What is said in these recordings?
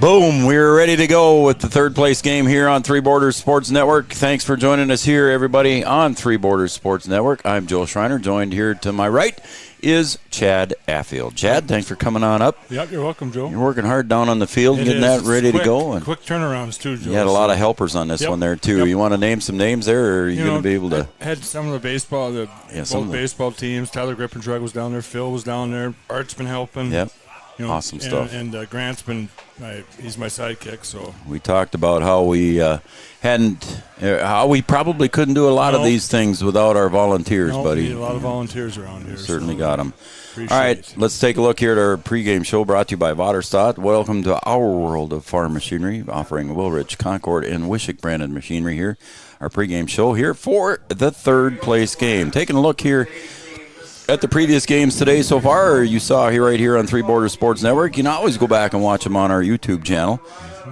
Boom, we're ready to go with the third place game here on Three Borders Sports Network. Thanks for joining us here, everybody, on Three Borders Sports Network. I'm Joel Schreiner. Joined here to my right is Chad Affield. Chad, thanks for coming on up. Yep, you're welcome, Joe. You're working hard down on the field, getting that ready to go. And quick turnarounds, too, Joe. You had a lot of helpers on this one there, too. Yep. You want to name some names there, or are you going to be able to? I had some of the baseball teams. Tyler Grippentrug was down there. Phil was down there. Art's been helping. Yep. Awesome stuff. And Grant's been he's my sidekick. So we talked about how we how we probably couldn't do a lot of these things without our volunteers, buddy. We need a lot of volunteers around here. Certainly got them. All right, let's take a look here at our pregame show brought to you by Vaterstad. Welcome to our world of farm machinery, offering Wilrich, Concord, and Wishick branded machinery here. Our pregame show here for the third place game. Taking a look here at the previous games today so far, you saw here right here on Three Borders Sports Network. You can always go back and watch them on our YouTube channel.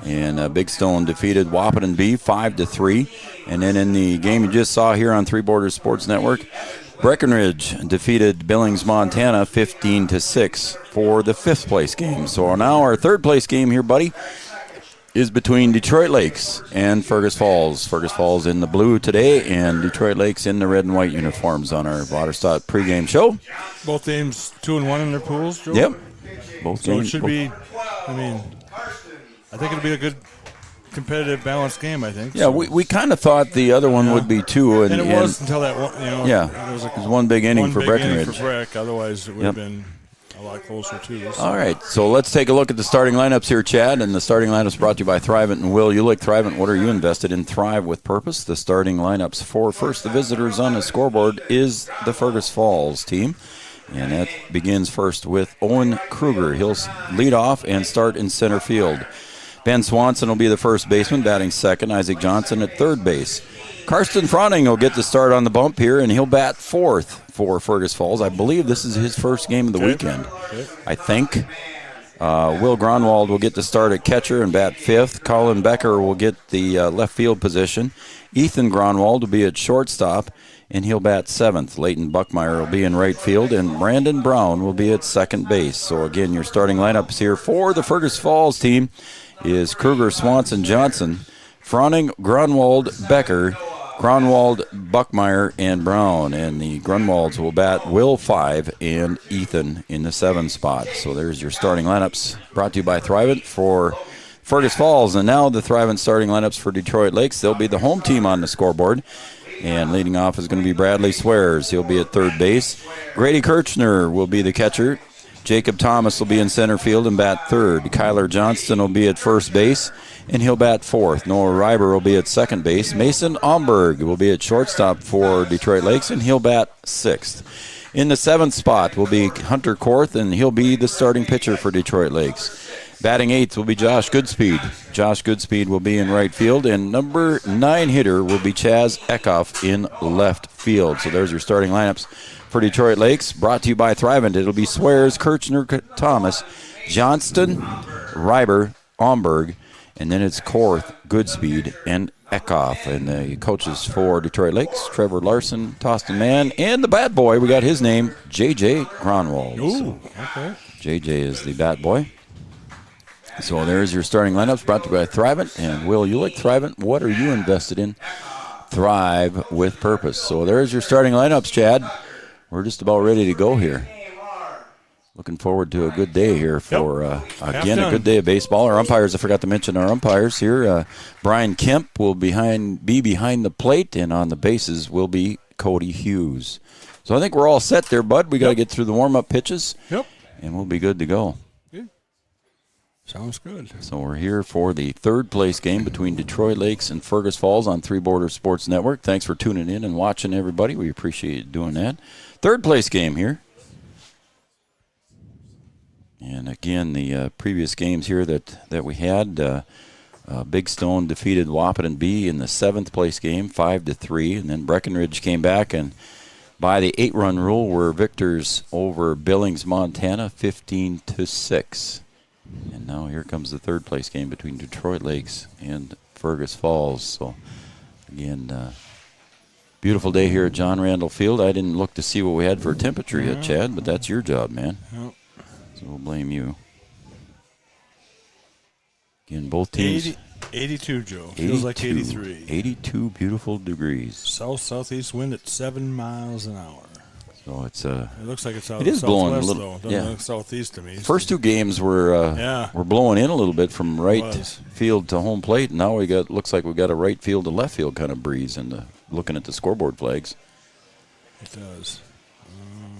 And Big Stone defeated Wahpeton B 5-3. And then in the game you just saw here on Three Borders Sports Network, Breckenridge defeated Billings, Montana 15-6 for the fifth place game. So now our third place game here, buddy, is between Detroit Lakes and Fergus Falls. Fergus Falls in the blue today, and Detroit Lakes in the red and white uniforms on our Vaterstad pregame show. Both teams 2-1 in their pools, Joe? Yep. Both so games. It should be, I think it'll be a good competitive, balanced game, I think. Yeah, we kind of thought the other one would be two. And it was until that one, it was one big inning for Breckenridge. Otherwise, it would have been a lot closer too. So. All right, so let's take a look at the starting lineups here, Chad. And the starting lineups brought to you by Thrivent and Will. You like Thrivent? What are you invested in? Thrive with purpose. The starting lineups for first, the visitors on the scoreboard is the Fergus Falls team. And that begins first with Owen Kruger. He'll lead off and start in center field. Ben Swanson will be the first baseman, batting second. Isaac Johnson at third base. Karsten Froning will get the start on the bump here, and he'll bat fourth for Fergus Falls. I believe this is his first game of the weekend. I think. Will Gronwald will get the start at catcher and bat fifth. Colin Becker will get the left field position. Ethan Gronwald will be at shortstop, and he'll bat seventh. Leighton Buckmeyer will be in right field, and Brandon Brown will be at second base. So, again, your starting lineups here for the Fergus Falls team is Kruger, Swanson, Johnson, Froning, Grunwald, Becker, Grunwald, Buckmeyer, and Brown. And the Grunwalds will bat Will 5 and Ethan in the 7 spot. So there's your starting lineups brought to you by Thrivent for Fergus Falls. And now the Thrivent starting lineups for Detroit Lakes. They'll be the home team on the scoreboard. And leading off is going to be Bradley Swears. He'll be at third base. Grady Kirchner will be the catcher. Jacob Thomas will be in center field and bat third. Kyler Johnston will be at first base, and he'll bat fourth. Noah Reiber will be at second base. Mason Omberg will be at shortstop for Detroit Lakes, and he'll bat sixth. In the 7th spot will be Hunter Korth, and he'll be the starting pitcher for Detroit Lakes. Batting eighth will be Josh Goodspeed. Josh Goodspeed will be in right field, and number 9 hitter will be Chaz Eckhoff in left field. So there's your starting lineups for Detroit Lakes, brought to you by Thrivent. It'll be Swears, Kirchner, Thomas, Johnston, Reiber, Omberg, and then it's Korth, Goodspeed, and Eckhoff. And the coaches for Detroit Lakes, Trevor Larson, Toston Mann, and the bat boy, we got his name, J.J. Gronwald. Ooh, okay. J.J. is the bat boy. So there's your starting lineups brought to you by Thrivent. And Will, you like Thrivent? What are you invested in? Thrive with purpose. So there's your starting lineups, Chad. We're just about ready to go here. Looking forward to a good day here for, again, a good day of baseball. Our umpires, I forgot to mention our umpires here. Brian Kemp will be behind the plate, and on the bases will be Cody Hughes. So I think we're all set there, bud. We got to get through the warm-up pitches, and we'll be good to go. Sounds good. So we're here for the third place game between Detroit Lakes and Fergus Falls on Three Borders Sports Network. Thanks for tuning in and watching, everybody. We appreciate you doing that. Third place game here. And again, the previous games here that we had, Big Stone defeated Wahpeton B in the 7th place game, 5-3. And then Breckenridge came back and by the 8-run rule were victors over Billings, Montana, 15-6. And now here comes the third place game between Detroit Lakes and Fergus Falls. So, again, beautiful day here at John Randall Field. I didn't look to see what we had for temperature yet, Chad, but that's your job, man. So we'll blame you. Again, both teams. 82, Joe. Feels like 83. 82 beautiful degrees. Southeast wind at 7 miles an hour. So it's It looks like it's out. It is blowing a little. Though. Doesn't look southeast to me. First two games were blowing in a little bit from right field to home plate. And now looks like we got a right field to left field kind of breeze. And looking at the scoreboard flags, it does.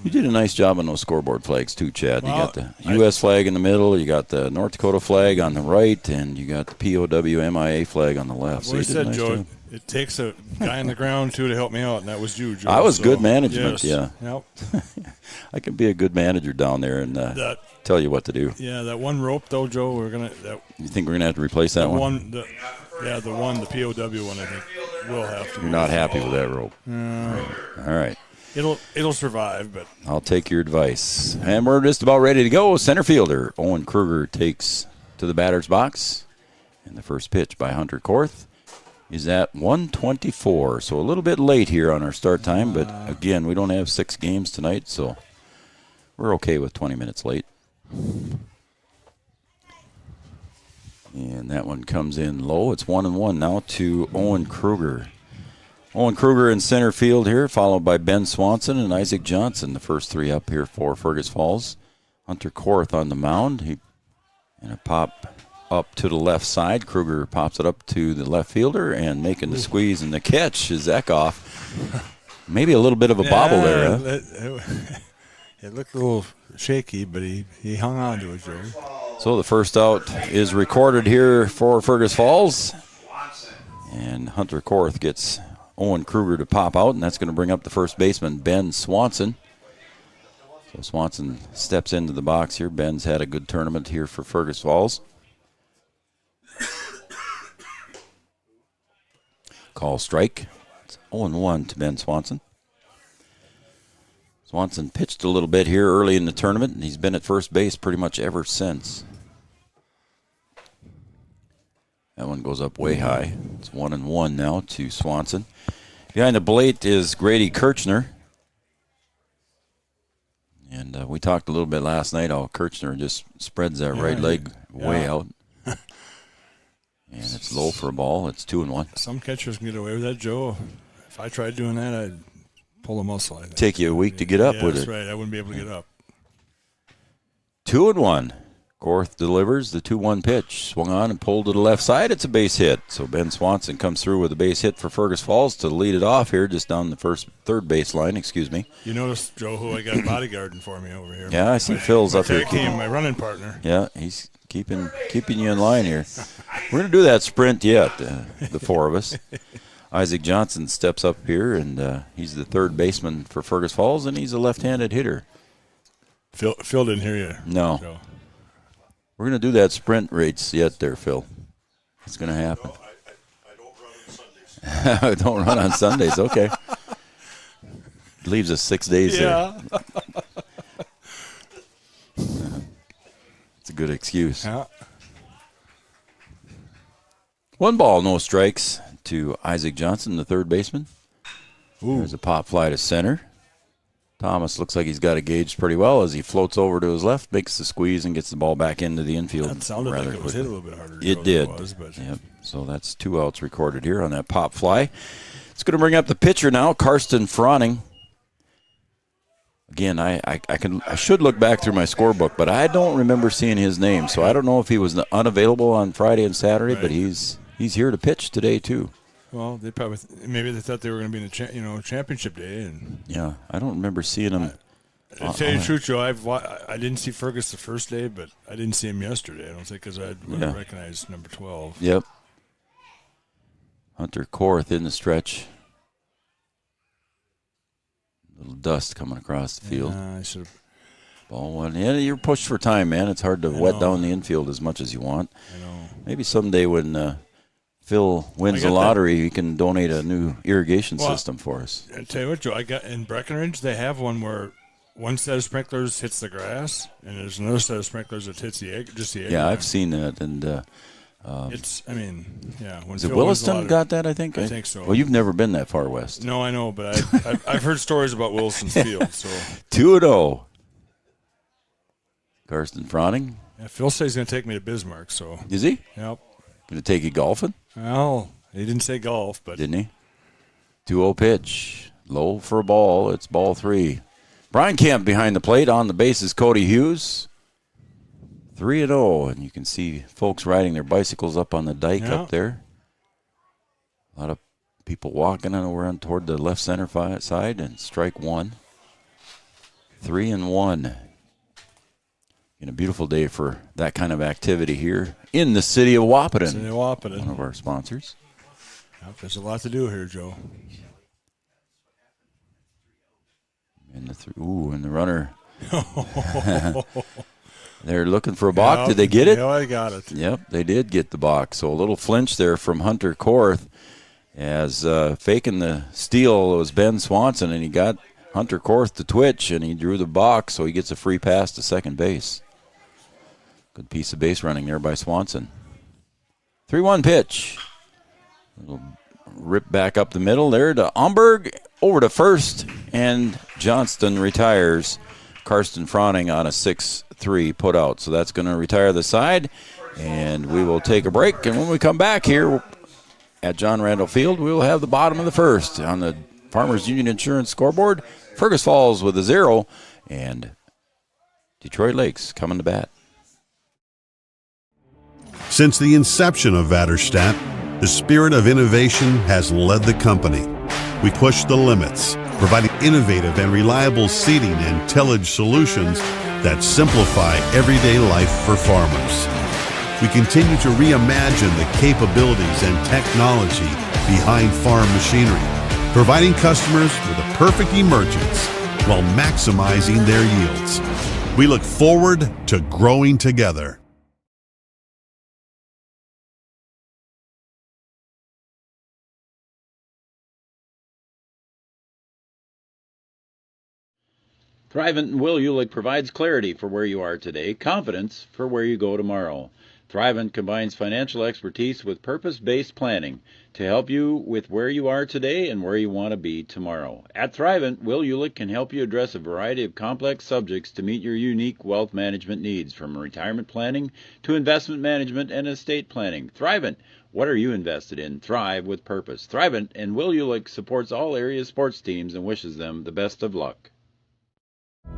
You did a nice job on those scoreboard flags too, Chad. Well, you got the U.S. flag in the middle, you got the North Dakota flag on the right, and you got the POW-MIA flag on the left. Well, so said, Joe, it takes a guy on the ground, too, to help me out, and that was you, Joe. I was good management, yes. Yep. I can be a good manager down there and tell you what to do. Yeah, that one rope, though, Joe, we're going to – You think we're going to have to replace that one? The POW one, I think we'll have to. You're not happy with that rope. All right. It'll survive, but I'll take your advice. And we're just about ready to go. Center fielder Owen Kruger takes to the batter's box. And the first pitch by Hunter Korth is at 1:24. So a little bit late here on our start time, but again, we don't have 6 games tonight, so we're okay with 20 minutes late. And that one comes in low. It's 1-1 now to Owen Kruger. Owen Kruger in center field here, followed by Ben Swanson and Isaac Johnson, the first 3 up here for Fergus Falls. Hunter Korth on the mound. And a pop up to the left side. Kruger pops it up to the left fielder and making the squeeze, and the catch is Eckhoff. Maybe a little bit of a bobble there, huh? It looked a little shaky, but he hung on to it, Joe. So the first out is recorded here for Fergus Falls. And Hunter Korth gets Owen Kruger to pop out, and that's going to bring up the first baseman, Ben Swanson. So Swanson steps into the box here. Ben's had a good tournament here for Fergus Falls. Call strike. It's 0-1 to Ben Swanson. Swanson pitched a little bit here early in the tournament, and he's been at first base pretty much ever since. That one goes up way high. It's 1-1 now to Swanson. Behind the plate is Grady Kirchner. And we talked a little bit last night how Kirchner just spreads that right leg way out. And it's low for a ball. It's 2-1. Some catchers can get away with that, Joe. If I tried doing that, I'd pull a muscle. I think. Take you a week to get up with it. That's right. I wouldn't be able to get up. 2-1. Korth delivers the 2-1 pitch. Swung on and pulled to the left side. It's a base hit. So Ben Swanson comes through with a base hit for Fergus Falls to lead it off here just down the third base line, You notice, Joe, who I got bodyguarding for me over here. Yeah, I see Phil's up here. My running partner. Yeah, he's keeping you in line here. We're going to do that sprint yet, the 4 of us. Isaac Johnson steps up here, and he's the third baseman for Fergus Falls, and he's a left-handed hitter. Phil didn't hear you. No. Joe. We're going to do that sprint rates yet there, Phil. It's going to happen. I don't run on Sundays. I don't run on Sundays. Okay. Leaves us 6 days there. It's a good excuse. Yeah. 1 ball, no strikes to Isaac Johnson, the third baseman. There's a pop fly to center. Thomas looks like he's got it gauged pretty well as he floats over to his left, makes the squeeze, and gets the ball back into the infield. That sounded like it was hit a little bit harder. It did. Yep. So that's 2 outs recorded here on that pop fly. It's going to bring up the pitcher now, Karsten Froning. Again, I should look back through my scorebook, but I don't remember seeing his name, so I don't know if he was unavailable on Friday and Saturday, but he's here to pitch today too. Well, they probably maybe they thought they were going to be in the championship day, and yeah, I don't remember seeing him. To tell you the truth, Joe, I didn't see Fergus the first day, but I didn't see him yesterday. I don't think because I recognized number 12. Yep. Hunter Korth in the stretch. Little dust coming across the field. I should have. Ball 1. Yeah, you're pushed for time, man. It's hard to wet down the infield as much as you want. I know. Maybe someday when Phil wins the lottery, he can donate a new irrigation system for us. I tell you what, Joe, I got in Breckenridge, they have one where one set of sprinklers hits the grass, and there's another set of sprinklers that hits the egg. Yeah, I've seen that, and when is it Williston got that? I think so. Well, you've never been that far west. No, I know, but I've heard stories about Wilson's Field. So 2-0. Karsten Froning Yeah, Phil says he's going to take me to Bismarck, so. Is he? Yep. Going to take you golfing? Well, he didn't say golf, but. Didn't he? 2-0 pitch. Low for a ball. It's ball 3. Brian Kemp behind the plate. On the base is Cody Hughes. 3-0. And you can see folks riding their bicycles up on the dike up there. A lot of people walking around toward the left center side, and strike 1. 3-1. And a beautiful day for that kind of activity here in the city of Wahpeton. City of Wahpeton. One of our sponsors. Yep, there's a lot to do here, Joe. And the runner. They're looking for a balk. Did they get it? Yeah, I got it. Yep, they did get the balk. So a little flinch there from Hunter Korth as faking the steal was Ben Swanson, and he got Hunter Korth to twitch, and he drew the balk, so he gets a free pass to second base. Good piece of base running there by Swanson. 3-1 pitch. Little rip back up the middle there to Umberg, over to first, and Johnston retires. Karsten Froning on a 6-3 put out. So that's going to retire the side, and we will take a break. And when we come back here at John Randall Field, we will have the bottom of the first on the Farmers Union Insurance scoreboard. Fergus Falls with a 0, and Detroit Lakes coming to bat. Since the inception of Vatterstadt, the spirit of innovation has led the company. We push the limits, providing innovative and reliable seeding and tillage solutions that simplify everyday life for farmers. We continue to reimagine the capabilities and technology behind farm machinery, providing customers with a perfect emergence while maximizing their yields. We look forward to growing together. Thrivent and Will Ulick provides clarity for where you are today, confidence for where you go tomorrow. Thrivent combines financial expertise with purpose-based planning to help you with where you are today and where you want to be tomorrow. At Thrivent, Will Ulick can help you address a variety of complex subjects to meet your unique wealth management needs, from retirement planning to investment management and estate planning. Thrivent, what are you invested in? Thrive with purpose. Thrivent and Will Ulick supports all area sports teams and wishes them the best of luck.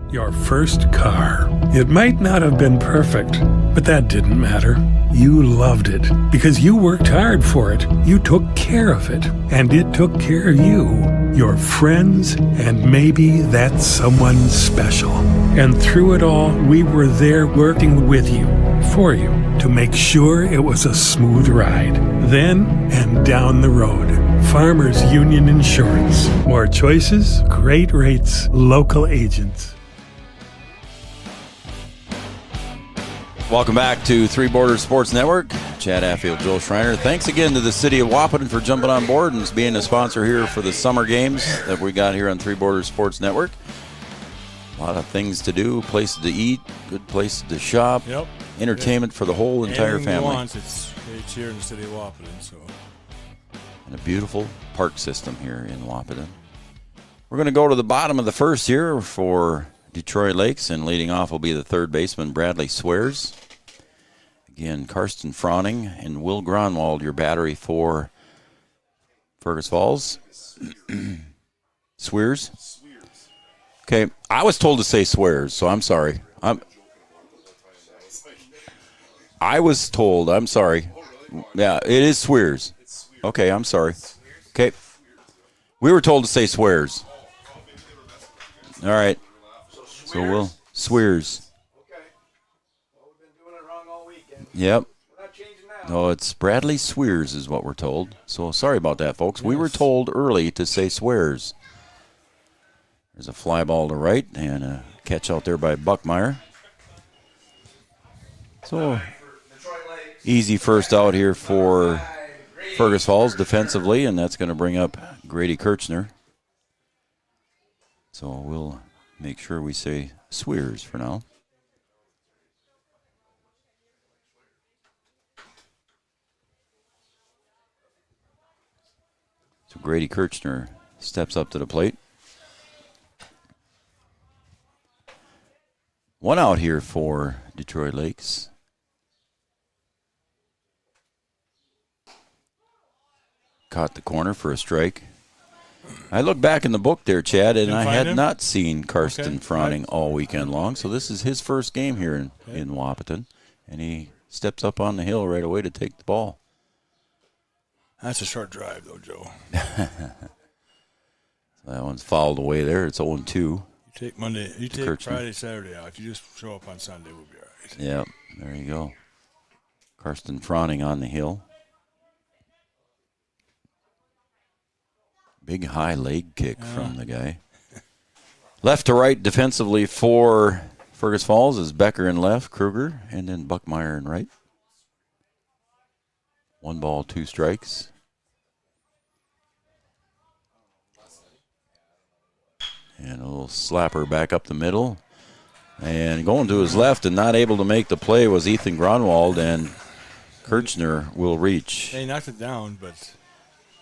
Your first car. It might not have been perfect, but that didn't matter. You loved it because you worked hard for it. You took care of it, and it took care of you, your friends, and maybe that someone special. And through it all, we were there working with you, for you, to make sure it was a smooth ride. Then and down the road. Farmers Union Insurance. More choices, great rates, local agents. Welcome back to Three Borders Sports Network. Chad Affield, Joel Schreiner. Thanks again to the city of Wahpeton for jumping on board and being a sponsor here for the summer games that we got here on Three Borders Sports Network. A lot of things to do, places to eat, good places to shop, entertainment for the whole entire family. It's here in the city of Wahpeton, so. And a beautiful park system here in Wahpeton. We're going to go to the bottom of the first here for Detroit Lakes, and leading off will be the third baseman, Bradley Swears. Again, Karsten Froning and Will Gronwald, your battery for Fergus Falls. Swears? Okay, I was told to say Swears, so I'm sorry. I was told, I'm sorry. Yeah, it is Swears. Okay, I'm sorry. Okay. We were told to say Swears. All right. So we'll Swears. Yep. No, it's Bradley Swears is what we're told. So sorry about that, folks. We were told early to say Swears. There's a fly ball to right and a catch out there by Buckmeyer. So easy first out here for Fergus Falls defensively, and that's going to bring up Grady Kirchner. So we'll make sure we say Swears for now. So Grady Kirchner steps up to the plate. One out here for Detroit Lakes. caught the corner for a strike. I looked back in the book there, Chad, and I had not seen Karsten Frowning all weekend long. So this is his first game here in Wahpeton, and he steps up on the hill right away to take the ball. That's a short drive, though, Joe. That one's fouled away there. It's 0-2. You take Kirchner. Friday, Saturday off. You just show up on Sunday, we'll be all right. Yeah, there you go. Karsten Frowning on the hill. Big high leg kick from the guy. Left to right defensively for Fergus Falls is Becker in left, Kruger, and then Buckmeyer in right. 1 ball, 2 strikes. And a little slapper back up the middle. And going to his left and not able to make the play was Ethan Gronwald, and Kirchner will reach. He knocked it down, but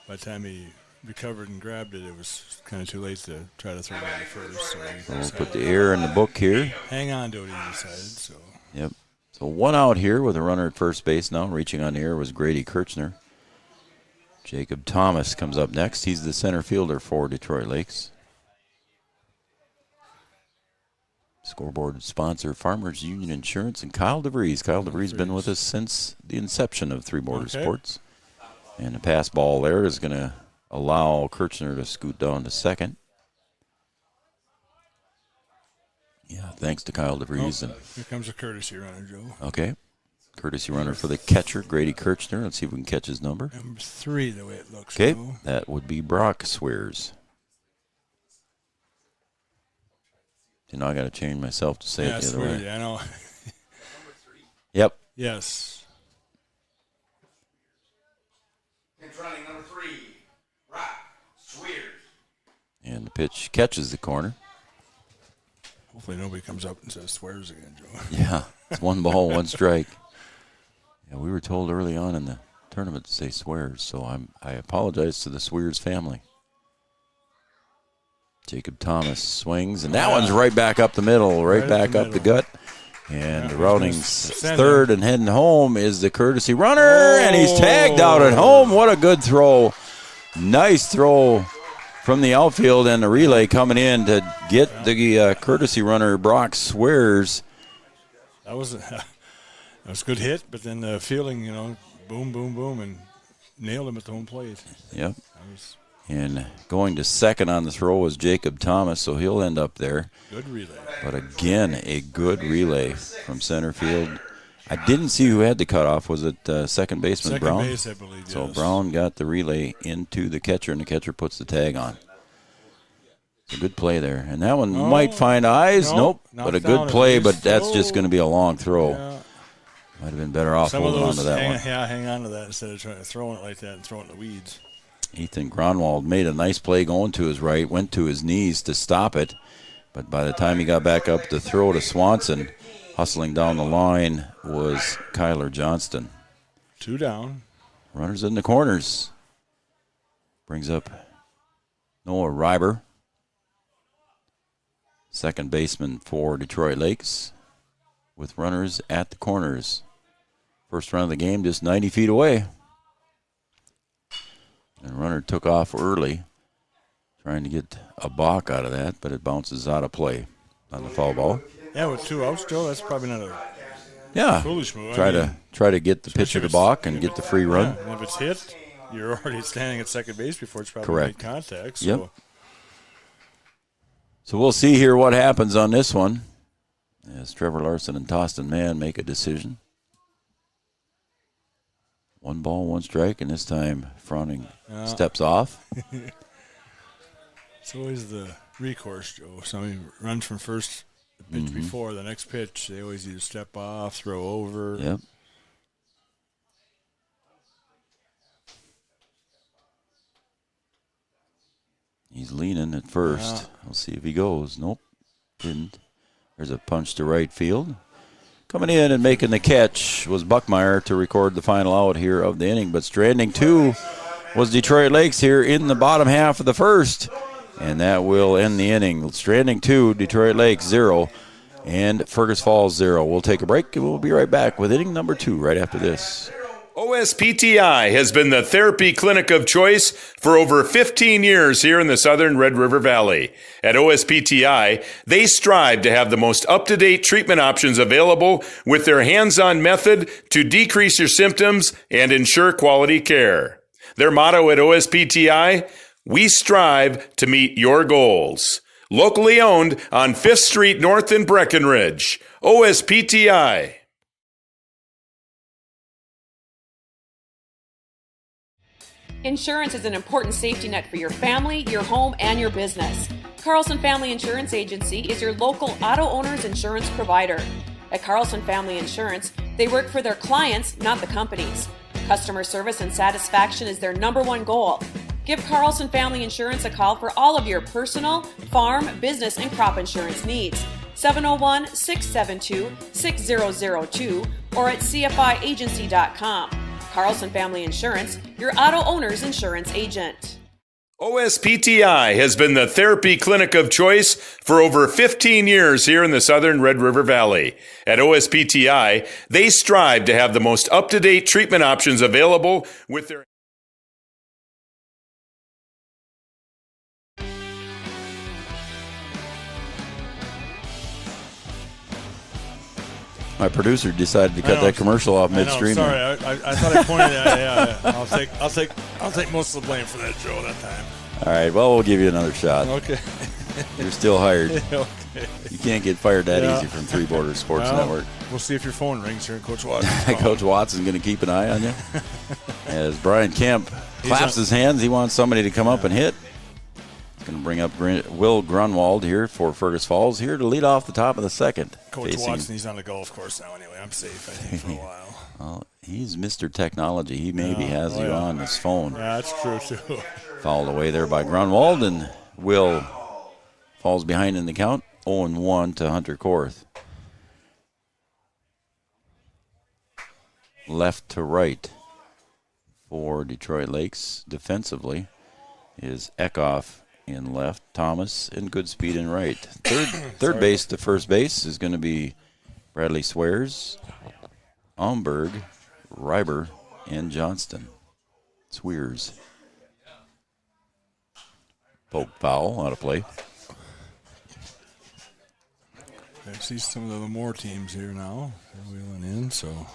by the time he recovered and grabbed it, it was kind of too late to try to throw it out first. So we'll put the air in the book here. Hang on to it, he decided. So. Yep. So 1 out here with a runner at first base now. Reaching on the air was Grady Kirchner. Jacob Thomas comes up next. He's the center fielder for Detroit Lakes. Scoreboard sponsor, Farmers Union Insurance, and Kyle DeVries. Kyle DeVries been with us since the inception of Three Border Sports. And the pass ball there is going to allow Kirchner to scoot down to second. Yeah, thanks to Kyle DeVries. Here comes a courtesy runner, Joe. Okay. Courtesy runner for the catcher, Grady Kirchner. Let's see if we can catch his number. Number 3, the way it looks. Okay, Joe. that would be Brock Swears. You know, I got to change myself to say it the other way. I know. Yep. Yes. Running number 3, Brock Swears. And the pitch catches the corner. Hopefully nobody comes up and says swears again, Joe. Yeah, it's 1 ball, 1 strike. Yeah, we were told early on in the tournament to say Swears, so I apologize to the Swears family. Jacob Thomas swings, and that one's right back up the middle, right back up the gut. And Rowning's third and heading home is the courtesy runner, and he's tagged out at home. What a good throw. Nice throw from the outfield, and the relay coming in to get the courtesy runner, Brock Swears. That was a good hit, but then the fielding, boom, boom, boom, and nailed him at the home plate. Yep. And going to second on the throw was Jacob Thomas, so he'll end up there. Good relay. But again, a good relay from center field. I didn't see who had the cutoff. Was it second baseman Brown? Second base, I believe, yes. So Brown got the relay into the catcher, and the catcher puts the tag on. It's a good play there. And that one might find eyes. Nope. But a good play, but that's just going to be a long throw. Yeah. Might have been better off holding on to that one. Yeah, hang on to that instead of trying to throw it like that and throw it in the weeds. Ethan Gronwald made a nice play going to his right, went to his knees to stop it. But by the time he got back up to throw to Swanson, hustling down the line was Kyler Johnston. 2 down. Runners in the corners. Brings up Noah Reiber, second baseman for Detroit Lakes, with runners at the corners. First run of the game just 90 feet away. And runner took off early, trying to get a balk out of that, but it bounces out of play on the foul ball. Yeah, with 2 outs, Joe, that's probably not a foolish move. Try to get the pitch of the balk and get the free run. And if it's hit, you're already standing at second base before it's probably Correct. made contact. So. Yep. So we'll see here what happens on this one as Trevor Larson and Tostin Mann make a decision. 1 ball, 1 strike, and this time Frowning steps off. It's always the recourse, Joe. Somebody runs from first the pitch before the next pitch. They always either step off, throw over. Yep. He's leaning at first. We'll see if he goes. Nope, didn't. There's a punch to right field. Coming in and making the catch was Buckmeyer to record the final out here of the inning. But stranding 2 was Detroit Lakes here in the bottom half of the first. And that will end the inning. Stranding 2, Detroit Lakes 0, and Fergus Falls 0. We'll take a break, and we'll be right back with inning number 2 right after this. OSPTI has been the therapy clinic of choice for over 15 years here in the southern Red River Valley. At OSPTI, they strive to have the most up-to-date treatment options available with their hands-on method to decrease your symptoms and ensure quality care. Their motto at OSPTI, we strive to meet your goals. Locally owned on 5th Street North in Breckenridge. OSPTI. Insurance is an important safety net for your family, your home, and your business. Carlson Family Insurance Agency is your local auto owner's insurance provider. At Carlson Family Insurance, they work for their clients, not the companies. Customer service and satisfaction is their #1 goal. Give Carlson Family Insurance a call for all of your personal, farm, business, and crop insurance needs. 701-672-6002 or at cfiagency.com. Carlson Family Insurance, your auto owner's insurance agent. OSPTI has been the therapy clinic of choice for over 15 years here in the southern Red River Valley. At OSPTI, they strive to have the most up-to-date treatment options available with their... My producer decided to cut that commercial off midstream. Sorry, I thought I pointed at it. Yeah. I'll take most of the blame for that, Joe, that time. All right, well, we'll give you another shot. Okay. You're still hired. Okay. You can't get fired that easy from Three Borders Sports Network. We'll see if your phone rings here, Coach Watson. Coach Watson's going to keep an eye on you. As Brian Kemp claps his hands, he wants somebody to come up and hit. Going to bring up Will Grunwald here for Fergus Falls here to lead off the top of the second. Coach Watson, he's on the golf course now anyway. I'm safe, I think, for a while. Well, he's Mr. Technology. He maybe has you on his phone. Yeah, that's true, too. Fouled away there by Grunwald, and Will falls behind in the count, 0-1 to Hunter Korth. Left to right for Detroit Lakes defensively is Eckhoff in left, Thomas in good speed in right. Third base to first base is going to be Bradley Swears, Omberg, Reiber, and Johnston. Swears. Poke foul, out of play. I see some of the more teams here now. They're wheeling in, so...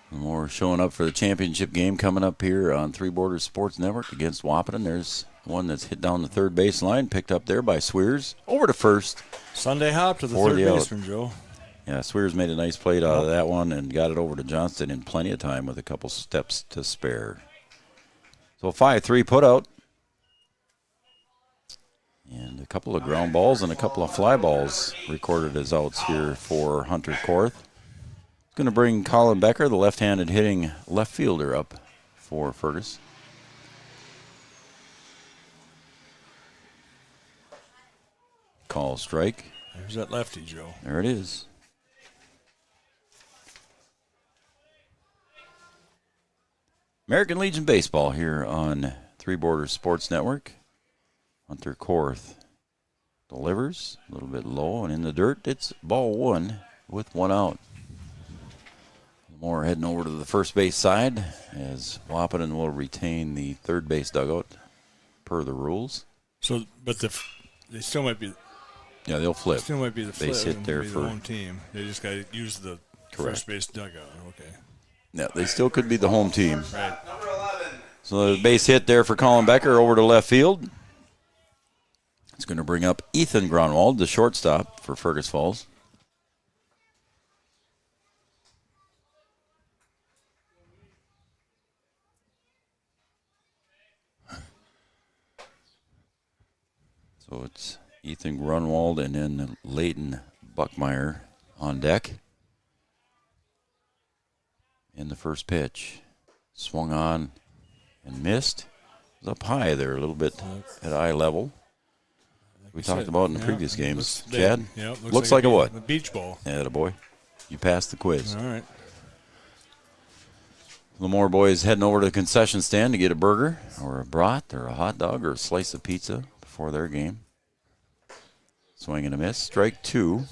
More showing up for the championship game coming up here on Three Borders Sports Network against Wahpeton. There's one that's hit down the third base line, picked up there by Swears. Over to first. Sunday hop to the third baseman, Joe. Yeah, Swears made a nice play out of that one and got it over to Johnston in plenty of time with a couple steps to spare. So 5-3 putout. And a couple of ground balls and a couple of fly balls recorded as outs here for Hunter Korth. Going to bring Colin Becker, the left-handed hitting left fielder, up for Fergus. Call strike. There's that lefty, Joe. There it is. American Legion Baseball here on Three Borders Sports Network. Hunter Korth delivers a little bit low and in the dirt. It's ball one with one out. Moore heading over to the first base side as Wahpeton will retain the third base dugout per the rules. So, but they still might be. Yeah, they'll flip. Still might be the base hit there for the home team. They just got to use the first base dugout. Okay. Yeah, they still could be the home team. Right. Number 11. So the base hit there for Colin Becker over to left field. It's going to bring up Ethan Grunwald, the shortstop for Fergus Falls. So it's Ethan Grunwald and then Leighton Buckmeyer on deck. In the first pitch. Swung on and missed. It was up high there a little bit at eye level. We talked about in the previous games. Chad? Yeah, looks like a what? A beach ball. Attaboy. You passed the quiz. All right. Lemoore boys heading over to the concession stand to get a burger or a brat or a hot dog or a slice of pizza before their game. Swing and a miss. Strike 2.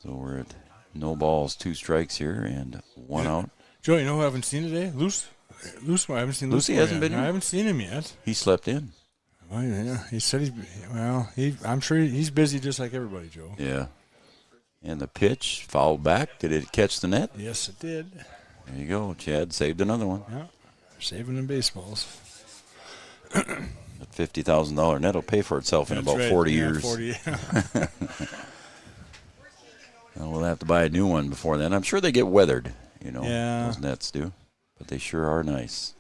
So we're at no balls, 2 strikes here, and 1 out. Joe, you know who I haven't seen today? Luce. I haven't seen Luce. Lucy hasn't been here? I haven't seen him yet. He slept in. Oh, yeah. He said I'm sure he's busy just like everybody, Joe. Yeah. And the pitch fouled back. Did it catch the net? Yes, it did. There you go. Chad saved another one. Yeah. Saving them baseballs. That $50,000 net will pay for itself in about 40 years. 40. Well, we'll have to buy a new one before then. I'm sure they get weathered, Yeah. Those nets do. But they sure are nice.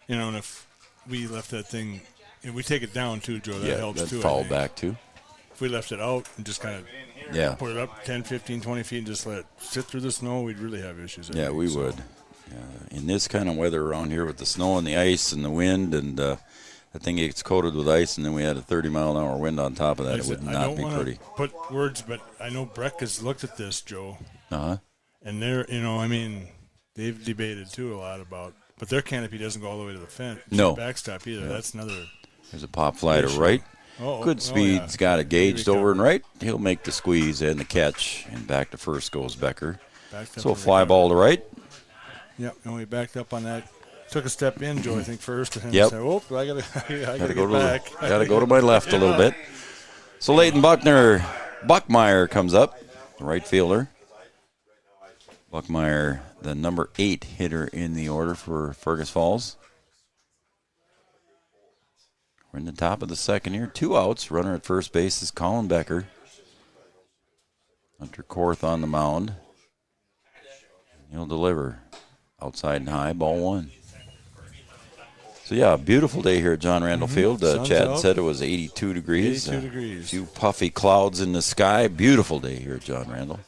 And if we left that thing, if we take it down too, Joe, that helps too. Fouled back too. If we left it out and just kind of put it up 10, 15, 20 feet and just let it sit through the snow, we'd really have issues. Yeah, we would. In this kind of weather around here with the snow and the ice and the wind, and the thing gets coated with ice, and then we had a 30-mile-an-hour wind on top of that, it would not be pretty. I don't want to put words, but I know Breck has looked at this, Joe. Uh-huh. And they're, they've debated too a lot about, but their canopy doesn't go all the way to the fence. No. Backstop either. Yeah. That's another. There's a pop fly to right. Good speed. He's got it gauged over and right. He'll make the squeeze and the catch. And back to first goes Becker. So fly ball to right. Yep. And we backed up on that. Took a step in, Joe, I think, first. And yep. Said, I gotta go back. Got to go to my left a little bit. So Leighton Buckmeyer comes up, the right fielder. Buckmeyer, the number 8 hitter in the order for Fergus Falls. We're in the top of the second here. 2 outs. Runner at first base is Colin Becker. Hunter Korth on the mound. He'll deliver. Outside and high, ball 1. So, yeah, beautiful day here at John Randall Field. Chad said it was 82 degrees. 82 degrees. A few puffy clouds in the sky. Beautiful day here at John Randall.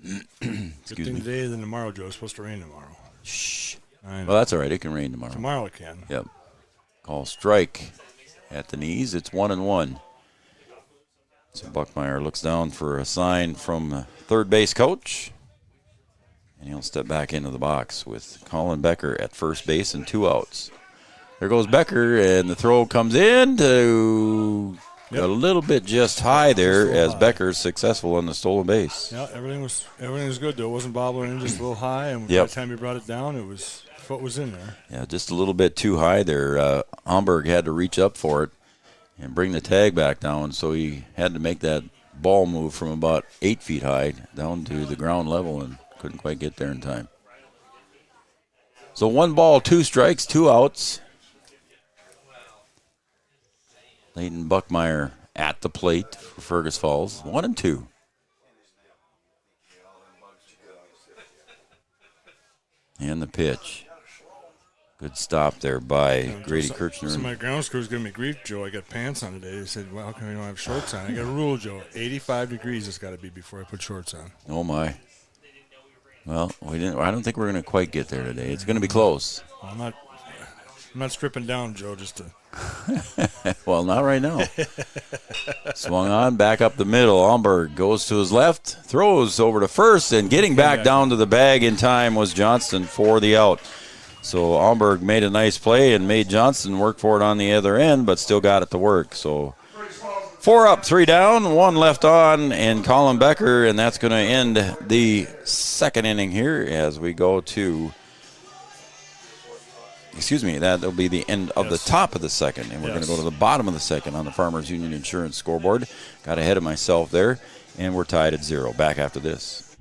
Good thing today than tomorrow, Joe. It's supposed to rain tomorrow. Shh. Well, that's all right. It can rain tomorrow. Tomorrow it can. Yep. Call strike at the knees. It's 1-1. So Buckmeyer looks down for a sign from the third base coach. And he'll step back into the box with Colin Becker at first base and 2 outs. There goes Becker, and the throw comes in to a little bit just high there as Becker's successful on the stolen base. Yeah, everything was good, though. It wasn't bobbling in, just a little high. And by the time he brought it down, foot was in there. Yeah, just a little bit too high there. Homburg had to reach up for it and bring the tag back down, so he had to make that ball move from about 8 feet high down to the ground level and couldn't quite get there in time. So 1 ball, 2 strikes, 2 outs. Leighton Buckmeyer at the plate for Fergus Falls. 1-2. And the pitch. Good stop there by Grady Kirchner. So my ground crew was giving me grief, Joe. I got pants on today. They said, well, how come you don't have shorts on? I got a rule, Joe. 85 degrees it's got to be before I put shorts on. Oh, my. Well, I don't think we're going to quite get there today. It's going to be close. Well, I'm not stripping down, Joe, just to. Well, not right now. Swung on, back up the middle. Homburg goes to his left, throws over to first, and getting back down to the bag in time was Johnston for the out. So Homburg made a nice play and made Johnston work for it on the other end, but still got it to work. So 4 up, 3 down, 1 left on, and Colin Becker, and that's going to end the second inning here as we go to. That'll be the end of the top of the second, and we're going to go to the bottom of the second on the Farmers Union Insurance scoreboard. Got ahead of myself there, and we're tied at 0. Back after this.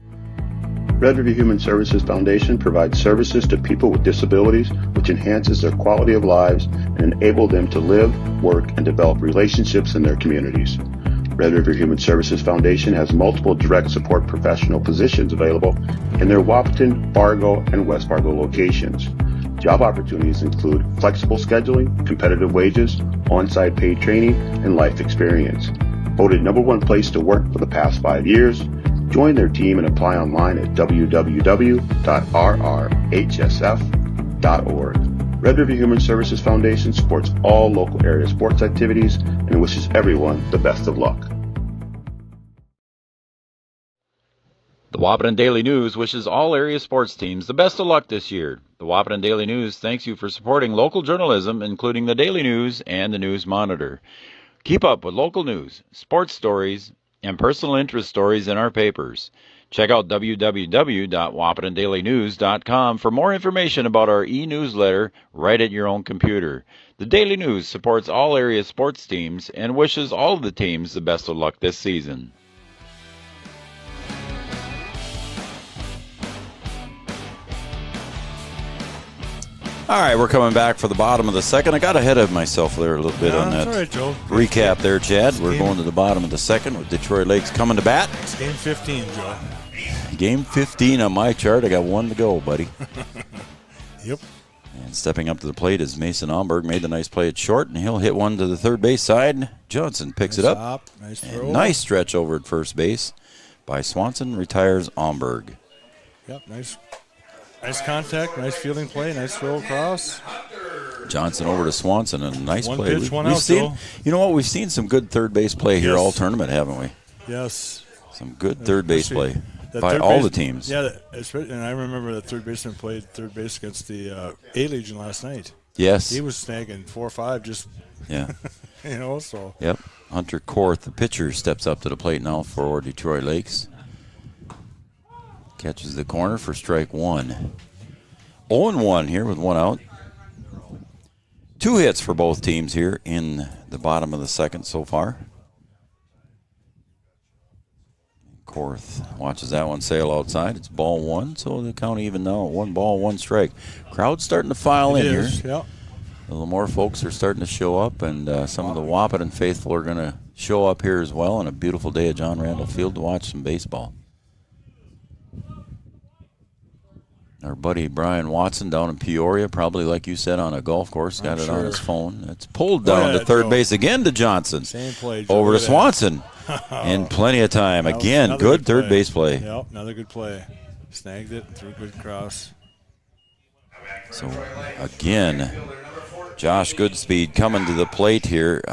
Red River Human Services Foundation provides services to people with disabilities, which enhances their quality of lives and enable them to live, work, and develop relationships in their communities. Red River Human Services Foundation has multiple direct support professional positions available in their Wahpeton, Fargo, and West Fargo locations. Job opportunities include flexible scheduling, competitive wages, on-site paid training, and life experience. Voted #1 place to work for the past 5 years, join their team and apply online at www.rrhsf.org. Red River Human Services Foundation supports all local area sports activities and wishes everyone the best of luck. The Wahpeton Daily News wishes all area sports teams the best of luck this year. The Wahpeton Daily News thanks you for supporting local journalism, including the Daily News and the News Monitor. Keep up with local news, sports stories, and personal interest stories in our papers. Check out www.wahpetondailynews.com for more information about our e-newsletter right at your own computer. The Daily News supports all area sports teams and wishes all of the teams the best of luck this season. All right, we're coming back for the bottom of the second. I got ahead of myself there a little bit on that recap there, Chad. We're going to the bottom of the second with Detroit Lakes coming to bat. It's game 15, Joe. Game 15 on my chart. I got one to go, buddy. Yep. And stepping up to the plate is Mason Almberg. Made the nice play at short, and he'll hit one to the third base side. Johnson picks it up. Nice and throw. Nice stretch over at first base by Swanson. Retires Almberg. Yep, nice contact, nice fielding play, nice throw across. Johnson over to Swanson, and a nice One play. pitch, one We've out, seen, Joe. you know what? We've seen some good third base play here all tournament, haven't we? Yes. Some good third base play That by third all base- the teams. Yeah, and I remember that third baseman played third base against the A-Legion last night. Yes. He was snagging 4 or 5 just, Yeah. so. Yep. Hunter Korth, the pitcher, steps up to the plate now for Detroit Lakes. Catches the corner for strike one. 0-1 here with one out. 2 hits for both teams here in the bottom of the second so far. Korth watches that one sail outside. It's ball one, so the count even now. 1 ball, 1 strike. Crowd's starting to file in here. Yep. A little more folks are starting to show up, and some of the Wahpeton faithful are going to show up here as well on a beautiful day at John Randall Field to watch some baseball. Our buddy Brian Watson down in Peoria, probably like you said, on a golf course, got it on his phone. It's pulled down to third base again to Johnson. Same play, Joe. Over to Swanson. And plenty of time. Again, good third base play. Yep, another good play. Snagged it, threw a good cross. So, again, Josh Goodspeed coming to the plate here.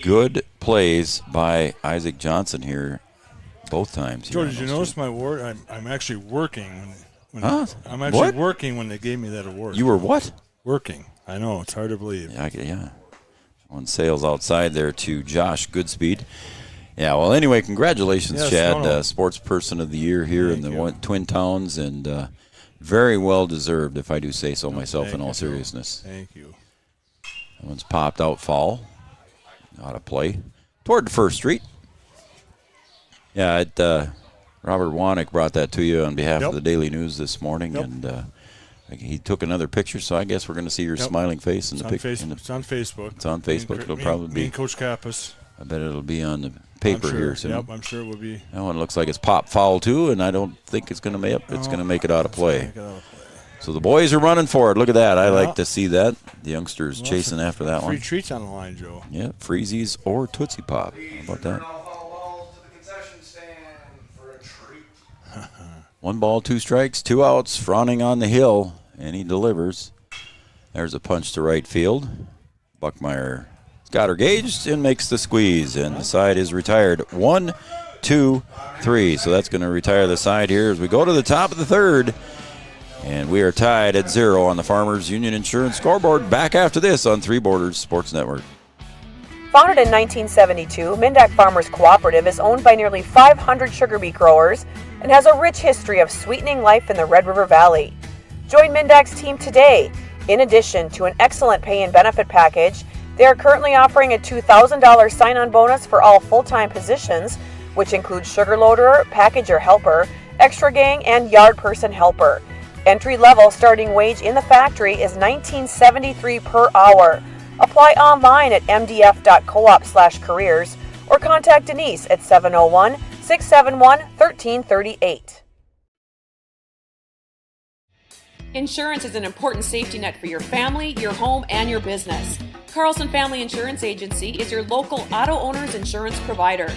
Good plays by Isaac Johnson here both times. Joe, did you notice my award? I'm actually working. Huh? I'm actually What? working when they gave me that award. You were what? Working. I know, it's hard to believe. Yeah. One sails outside there to Josh Goodspeed. Yeah, well, anyway, congratulations, Yes, Chad. no. Sports Person of the Year here in the Twin Towns, and very well deserved, if I do say so myself in all seriousness. Thank you. That one's popped out foul. Out of play. Toward the first street. Yeah, Robert Wanick brought that to you on behalf of the Daily News this morning, and he took another picture, so I guess we're going to see your smiling face in the picture. It's on Facebook. It's on Facebook. It'll probably be. Me and Coach Kappas. I bet it'll be on the paper here soon. Yep, I'm sure it will be. That one looks like it's pop foul too, and I don't think it's going to make it. It's going to make it out of play. So the boys are running for it. Look at that. I like to see that. The youngsters chasing after that one. Free treats on the line, Joe. Yeah, Freezies or Tootsie Pop. How about that? 1 ball, 2 strikes, 2 outs. Frowning on the hill, and he delivers. There's a punch to right field. Buckmeyer got her gauged and makes the squeeze, and the side is retired. 1, 2, 3. So that's going to retire the side here as we go to the top of the third. And we are tied at 0 on the Farmers Union Insurance scoreboard. Back after this on Three Borders Sports Network. Founded in 1972, Mindak Farmers Cooperative is owned by nearly 500 sugar beet growers and has a rich history of sweetening life in the Red River Valley. Join Mindak's team today. In addition to an excellent pay and benefit package, they are currently offering a $2,000 sign-on bonus for all full-time positions, which includes sugar loader, packager helper, extra gang, and yard person helper. Entry-level starting wage in the factory is $19.73 per hour. Apply online at mdf.coop/careers or contact Denise at 701-671-1338. Insurance is an important safety net for your family, your home, and your business. Carlson Family Insurance Agency is your local auto owner's insurance provider.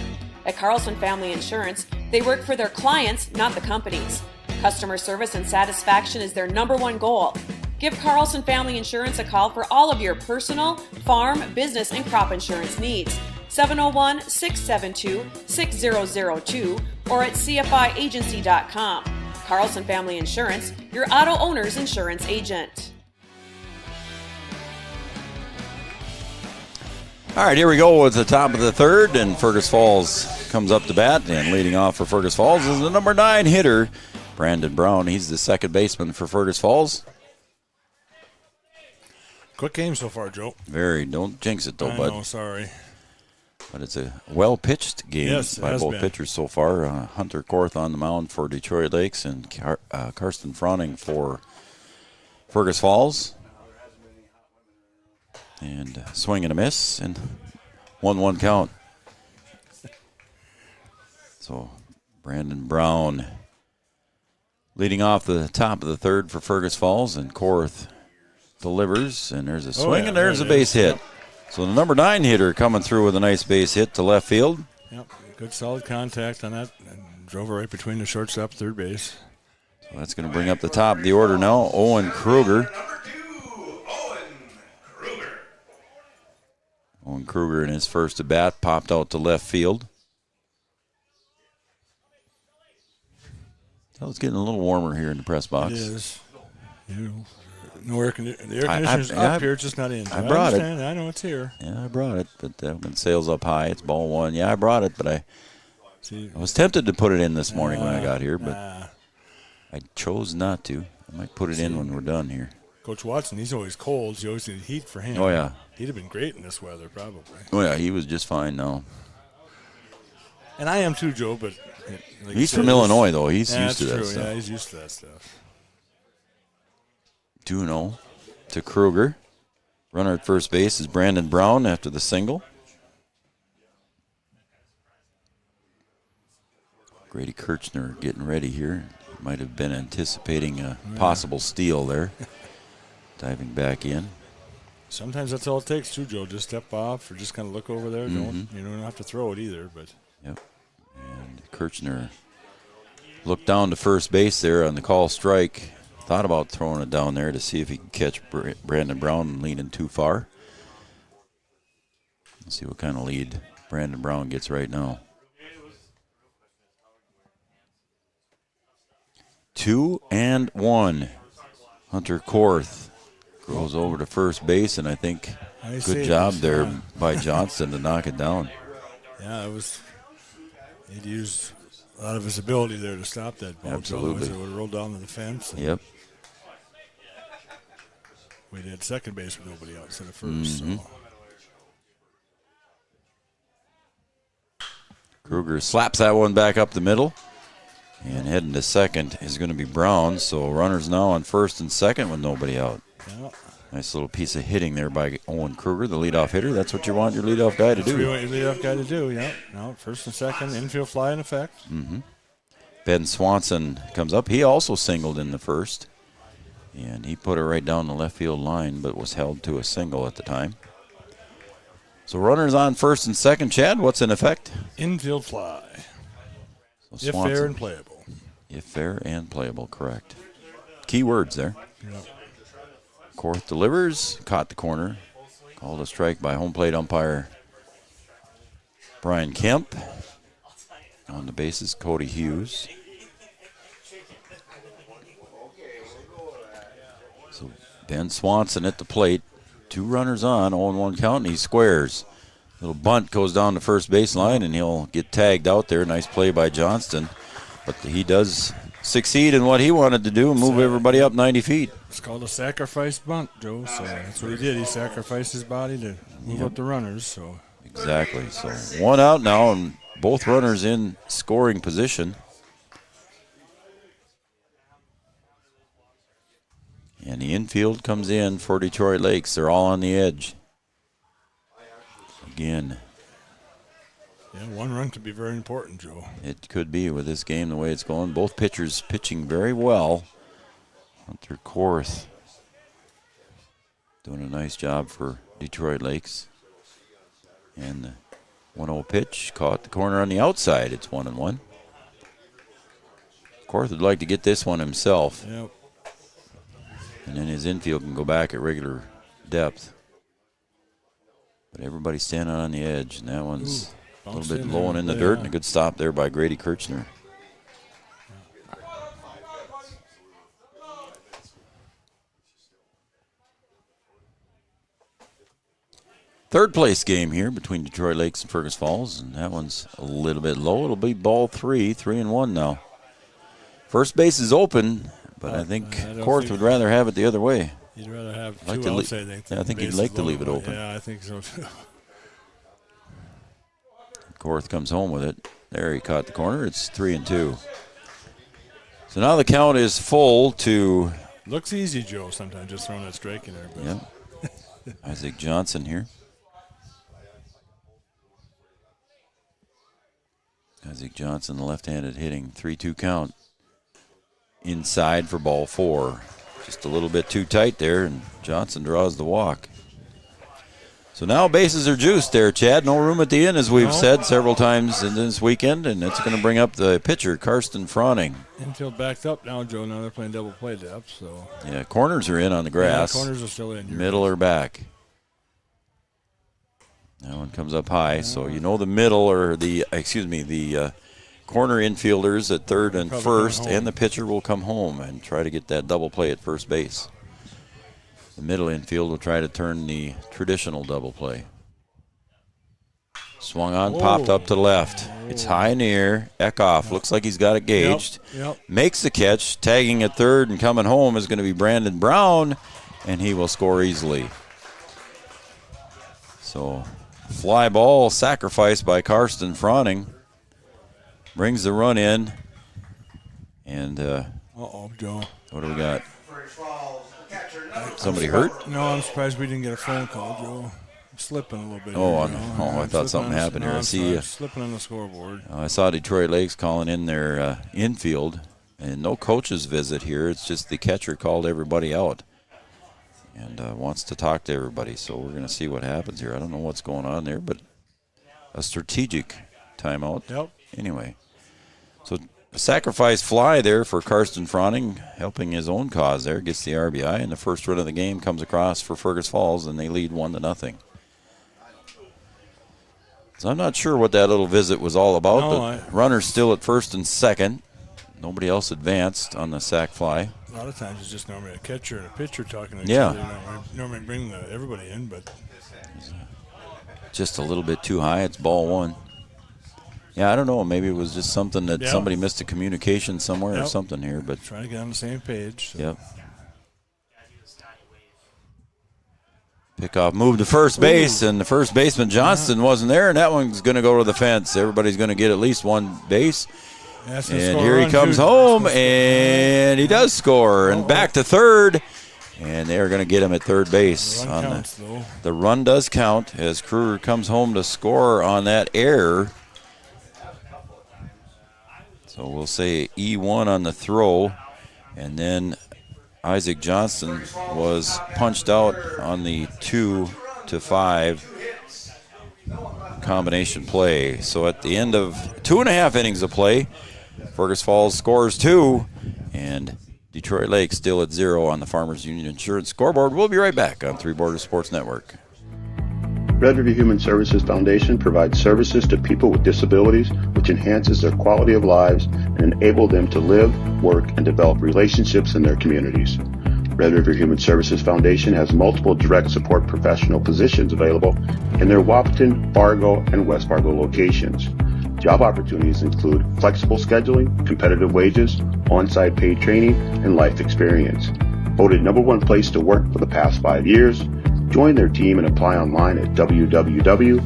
At Carlson Family Insurance, they work for their clients, not the companies. Customer service and satisfaction is their #1 goal. Give Carlson Family Insurance a call for all of your personal, farm, business, and crop insurance needs. 701-672-6002, or at cfiagency.com. Carlson Family Insurance, your auto owner's insurance agent. All right, here we go with the top of the third, and Fergus Falls comes up to bat, and leading off for Fergus Falls is the number 9 hitter, Brandon Brown. He's the second baseman for Fergus Falls. Quick game so far, Joe. Very. Don't jinx it, though, I bud. know, sorry. But it's a well-pitched game Yes, it by has both been. pitchers so far. Hunter Korth on the mound for Detroit Lakes, and Karsten Froning for Fergus Falls. And swing and a miss, and 1-1 count. So Brandon Brown leading off the top of the third for Fergus Falls, and Korth delivers, and there's a swing, and there's a base hit. So the number 9 hitter coming through with a nice base hit to left field. Yep, good solid contact on that, and drove it right between the shortstop, third base. So that's going to bring up the top of the order now, Owen Kruger. Number 2, Owen Kruger. Owen Kruger in his first at bat popped out to left field. So it's getting a little warmer here in the press box. It is. No air conditioning. The air conditioner's up here, it's just not in. I brought it. I know it's here. Yeah, I brought it, but when sales up high, it's ball 1. Yeah, I brought it, but I was tempted to put it in this morning when I got here, but I chose not to. I might put it in when we're done here. Coach Watson, he's always cold, so you always need heat for him. Oh, yeah. He'd have been great in this weather, probably. Oh, yeah, he was just fine now. And I am too, Joe, but... Like He's from Illinois, though. He's used to that true. stuff. Yeah, he's used to that stuff. 2-0 to Kruger. Runner at first base is Brandon Brown after the single. Grady Kirchner getting ready here. Might have been anticipating a possible steal there. Diving back in. Sometimes that's all it takes, too, Joe. Just step off or just kind of look over there. You don't have to throw it either. But Yep. And Kirchner looked down to first base there on the call strike. Thought about throwing it down there to see if he could catch Brandon Brown leaning too far. Let's see what kind of lead Brandon Brown gets right now. 2-1. Hunter Korth goes over to first base, and I think good job there by Johnston to knock it down. Yeah, he'd used a lot of his ability there to stop that ball. Absolutely. Otherwise it would have rolled down to the fence. Yep. We had second base with nobody out instead of first. So. Kruger slaps that one back up the middle. And heading to second is going to be Brown. So runners now on first and second with nobody out. Yeah. Nice little piece of hitting there by Owen Kruger, the leadoff hitter. That's what you want your leadoff guy to That's what do. you want your leadoff guy to do, yeah. No, first and second, infield fly in effect. Ben Swanson comes up. He also singled in the first. And he put it right down the left field line, but was held to a single at the time. So runners on first and second. Chad, what's in effect? Infield fly. So If fair and playable. If fair and playable, correct. Key words there. Yep. Korth delivers, caught the corner. Called a strike by home plate umpire Brian Kemp. On the bases, Cody Hughes. So Ben Swanson at the plate. 2 runners on, 0-1 count, and he squares. Little bunt goes down the first baseline, and he'll get tagged out there. Nice play by Johnston. But he does succeed in what he wanted to do and move everybody up 90 feet. It's called a sacrifice bunt, Joe. So that's what he did. He sacrificed his body to move up the runners. So Exactly. So 1 out now, and both runners in scoring position. And the infield comes in for Detroit Lakes. They're all on the edge. Again, yeah, 1 run could be very important, Joe. it could be with this game the way it's going. Both pitchers pitching very well. Hunter Korth doing a nice job for Detroit Lakes. And the 1-0 pitch caught the corner on the outside. It's 1-1. Korth would like to get this one himself. Yep. And then his infield can go back at regular depth. But everybody's standing on the edge, and that one's a little bit in low there. and in the dirt, and a good stop there by Grady Kirchner. Third place game here between Detroit Lakes and Fergus Falls, and that one's a little bit low. It'll be ball 3-1 now. First base is open, but I think Korth would rather have it the other way. You'd rather have Like two to outs, I think. I think he'd like to leave it open. Yeah, I think so too. Korth comes home with it. There, he caught the corner. It's 3-2. So now the count is full to. Looks easy, Joe, sometimes just throwing that strike in there. But. Yep. Isaac Johnson here. Isaac Johnson, the left-handed hitting, 3-2 count. Inside for ball 4. Just a little bit too tight there, and Johnson draws the walk. So now bases are juiced there, Chad. No room at the inn, as we've said several times in this weekend, and it's going to bring up the pitcher, Karsten Froning. Infield backed up now, Joe. Now they're playing double play depth, so. Yeah, corners are in on the grass. Yeah, corners are still in. Middle are back. That one comes up high, so you know the middle or the corner infielders at third and first, and the pitcher will come home and try to get that double play at first base. The middle infield will try to turn the traditional double play. Swung on, popped up to the left. It's high in the air. Eckhoff looks like he's got it gauged. Yep. Makes the catch. Tagging at third and coming home is going to be Brandon Brown, and he will score easily. So, fly ball sacrificed by Karsten Froning. Brings the run in. And, Joe. What do we got? Somebody hurt? No, I'm surprised we didn't get a phone call, Joe. I'm slipping a little bit. I thought something happened here. I see. Slipping on the scoreboard. I saw Detroit Lakes calling in their infield, and no coach's visit here. It's just the catcher called everybody out and wants to talk to everybody. So we're going to see what happens here. I don't know what's going on there, but a strategic timeout. Yep. Anyway, so a sacrifice fly there for Karsten Froning, helping his own cause there. Gets the RBI, and the first run of the game comes across for Fergus Falls, and they lead 1-0. So I'm not sure what that little visit was all about. The runner's still at first and second. Nobody else advanced on the sac fly. A lot of times it's just normally a catcher and a pitcher talking to each other. Normally bring everybody in, but just a little bit too high. It's ball 1. Yeah, I don't know. Maybe it was just something that somebody missed a communication somewhere or something here. But trying to get on the same page. So. Yep. Pickoff move to first base, and the first baseman Johnston wasn't there, and that one's going to go to the fence. Everybody's going to get at least one base. And here he comes home, and he does score. And back to third, and they're going to get him at third base. The run does count as Kruger comes home to score on that error. So we'll say E1 on the throw, and then Isaac Johnson was punched out on the 2-5 combination play. So at the end of 2.5 innings of play, Fergus Falls scores 2, and Detroit Lakes still at 0 on the Farmers Union Insurance scoreboard. We'll be right back on Three Borders Sports Network. Red River Human Services Foundation provides services to people with disabilities, which enhances their quality of lives and enable them to live, work, and develop relationships in their communities. Red River Human Services Foundation has multiple direct support professional positions available in their Wahpeton, Fargo, and West Fargo locations. Job opportunities include flexible scheduling, competitive wages, on-site paid training, and life experience. Voted #1 place to work for the past 5 years, join their team and apply online at www.rrhsf.org.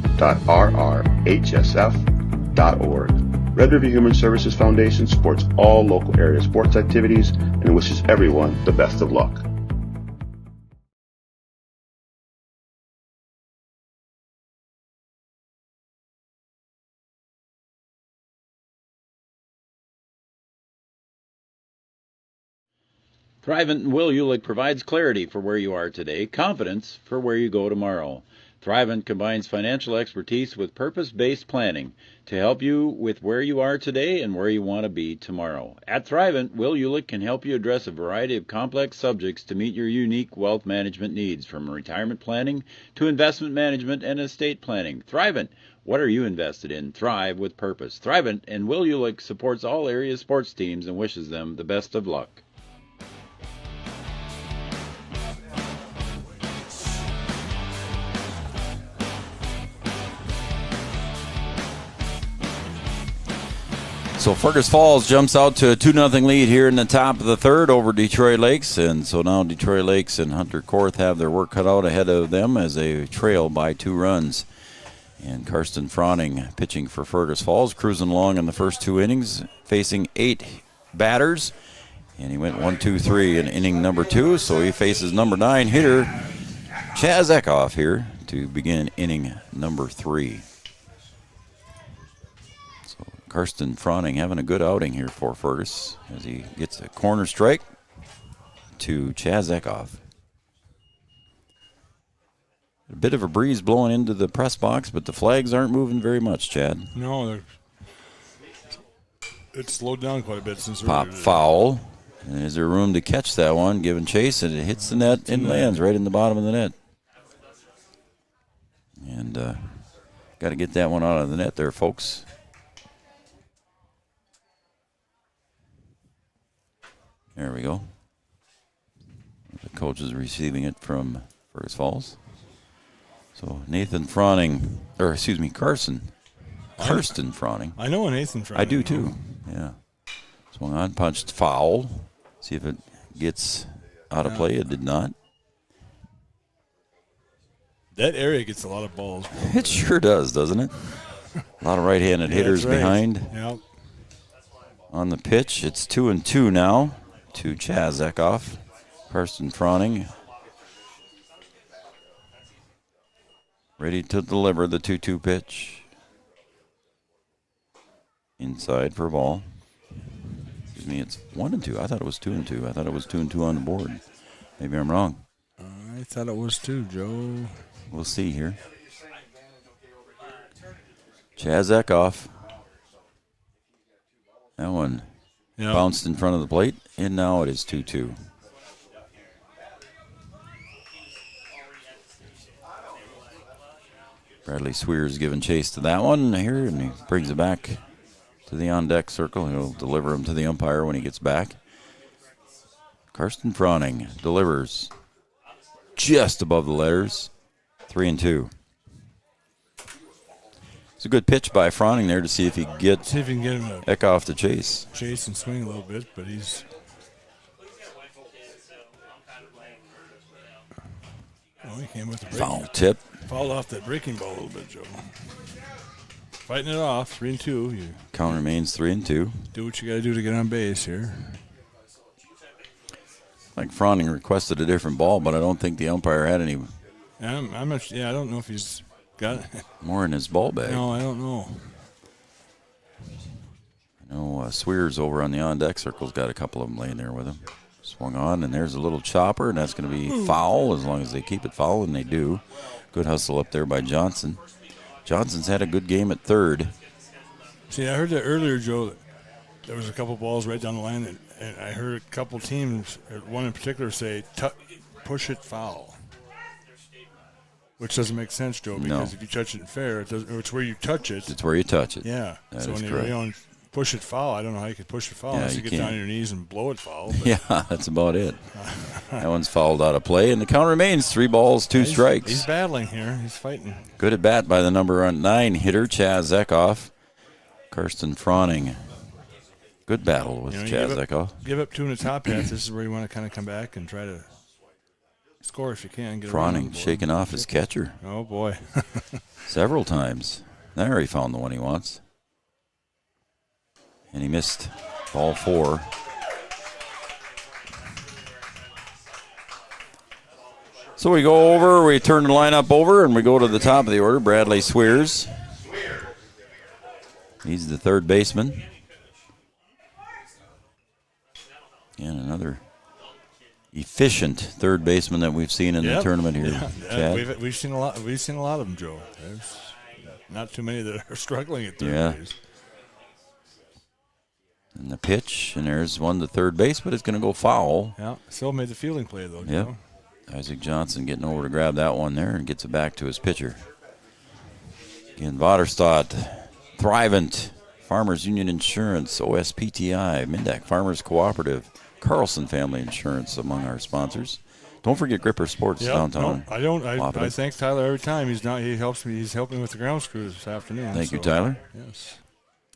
Red River Human Services Foundation supports all local area sports activities and wishes everyone the best of luck. Thrivent and Will Ulick provides clarity for where you are today, confidence for where you go tomorrow. Thrivent combines financial expertise with purpose-based planning to help you with where you are today and where you want to be tomorrow. At Thrivent, Will Ulick can help you address a variety of complex subjects to meet your unique wealth management needs, from retirement planning to investment management and estate planning. Thrivent, what are you invested in? Thrive with purpose. Thrivent and Will Ulick supports all area sports teams and wishes them the best of luck. So Fergus Falls jumps out to a 2-0 lead here in the top of the third over Detroit Lakes. And so now Detroit Lakes and Hunter Korth have their work cut out ahead of them as they trail by 2 runs. And Karsten Froning pitching for Fergus Falls, cruising along in the first 2 innings, facing 8 batters. And he went 1-2-3 in inning number 2. So he faces number 9 hitter Chaz Eckhoff here to begin inning number 3. Karsten Froning having a good outing here for Fergus as he gets a corner strike to Chaz Eckhoff. A bit of a breeze blowing into the press box, but the flags aren't moving very much, Chad. No, it's slowed down quite a bit since Pop foul. And is there room to catch that one? Giving chase, and it hits the net and lands right in the bottom of the net. And got to get that one out of the net there, folks. There we go. The coach is receiving it from Fergus Falls. So Karsten Froning. I know a Nathan Froning. I do too. Yeah. Swung on, punched foul. See if it gets out of play. It did not. That area gets a lot of balls. It sure does, doesn't it? A lot of right-handed hitters behind. Yep. On the pitch, it's 2-2 now to Chaz Eckhoff. Karsten Froning ready to deliver the 2-2 pitch. Inside for a ball. Excuse me, it's 1-2. I thought it was 2-2. I thought it was 2-2 on the board. Maybe I'm wrong. I thought it was too, Joe. We'll see here. Chaz Eckhoff. That one bounced in front of the plate, and now it is 2-2. Bradley Swears giving chase to that one here, and he brings it back to the on-deck circle. He'll deliver him to the umpire when he gets back. Karsten Froning delivers just above the letters, 3-2. It's a good pitch by Froning there to see if he can get him Eckhoff to chase. Chase and swing a little bit, but he's... Oh, he came with the breaking. Foul tip. Fouled off that breaking ball a little bit, Joe. Fighting it off, 3-2. You count remains 3-2. Do what you got to do to get on base here. Like Froning requested a different ball, but I don't think the umpire had any. I don't know if he's got more in his ball bag. No, I don't know. I know Swears over on the on-deck circle's got a couple of them laying there with him. Swung on, and there's a little chopper, and that's going to be foul as long as they keep it foul, and they do. Good hustle up there by Johnson. Johnson's had a good game at third. See, I heard that earlier, Joe. There was a couple balls right down the line, and I heard a couple teams, one in particular, say, push it foul. Which doesn't make sense, Joe, because if you touch it fair, it's where you touch it. It's where you touch it. Yeah. That so is when correct. you push it foul, I don't know how you could push it foul unless you get down on your knees and blow it foul. But. Yeah, that's about it. That one's fouled out of play, and the count remains 3 balls, 2 strikes. He's battling here. He's fighting. Good at bat by the number 9 hitter, Chaz Eckhoff. Karsten Froning. Good battle with Chaz Eckhoff. Give up 2 in the top half. This is where you want to kind of come back and try to score if you can. Get Froning shaking off his catcher. Oh, boy. Several times. There he found the one he wants. And he missed ball 4. So we go over, we turn the lineup over, and we go to the top of the order. Bradley Swears. He's the third baseman. And another efficient third baseman that we've seen in the tournament here. Chad. We've seen a lot. We've seen a lot of them, Joe. There's not too many that are struggling at third base. And the pitch, and there's one to third base, but it's going to go foul. Yeah, still made the fielding play though. Yep. Joe. Isaac Johnson getting over to grab that one there and gets it back to his pitcher. Again, Vaderstad, Thrivent, Farmers Union Insurance, OSPTI, Mindak Farmers Cooperative, Carlson Family Insurance among our sponsors. Don't forget Gripper Sports downtown. No, I don't. I thank Tyler every time. He helps me. He's helping with the ground screws this afternoon. Thank you, Tyler. Yes.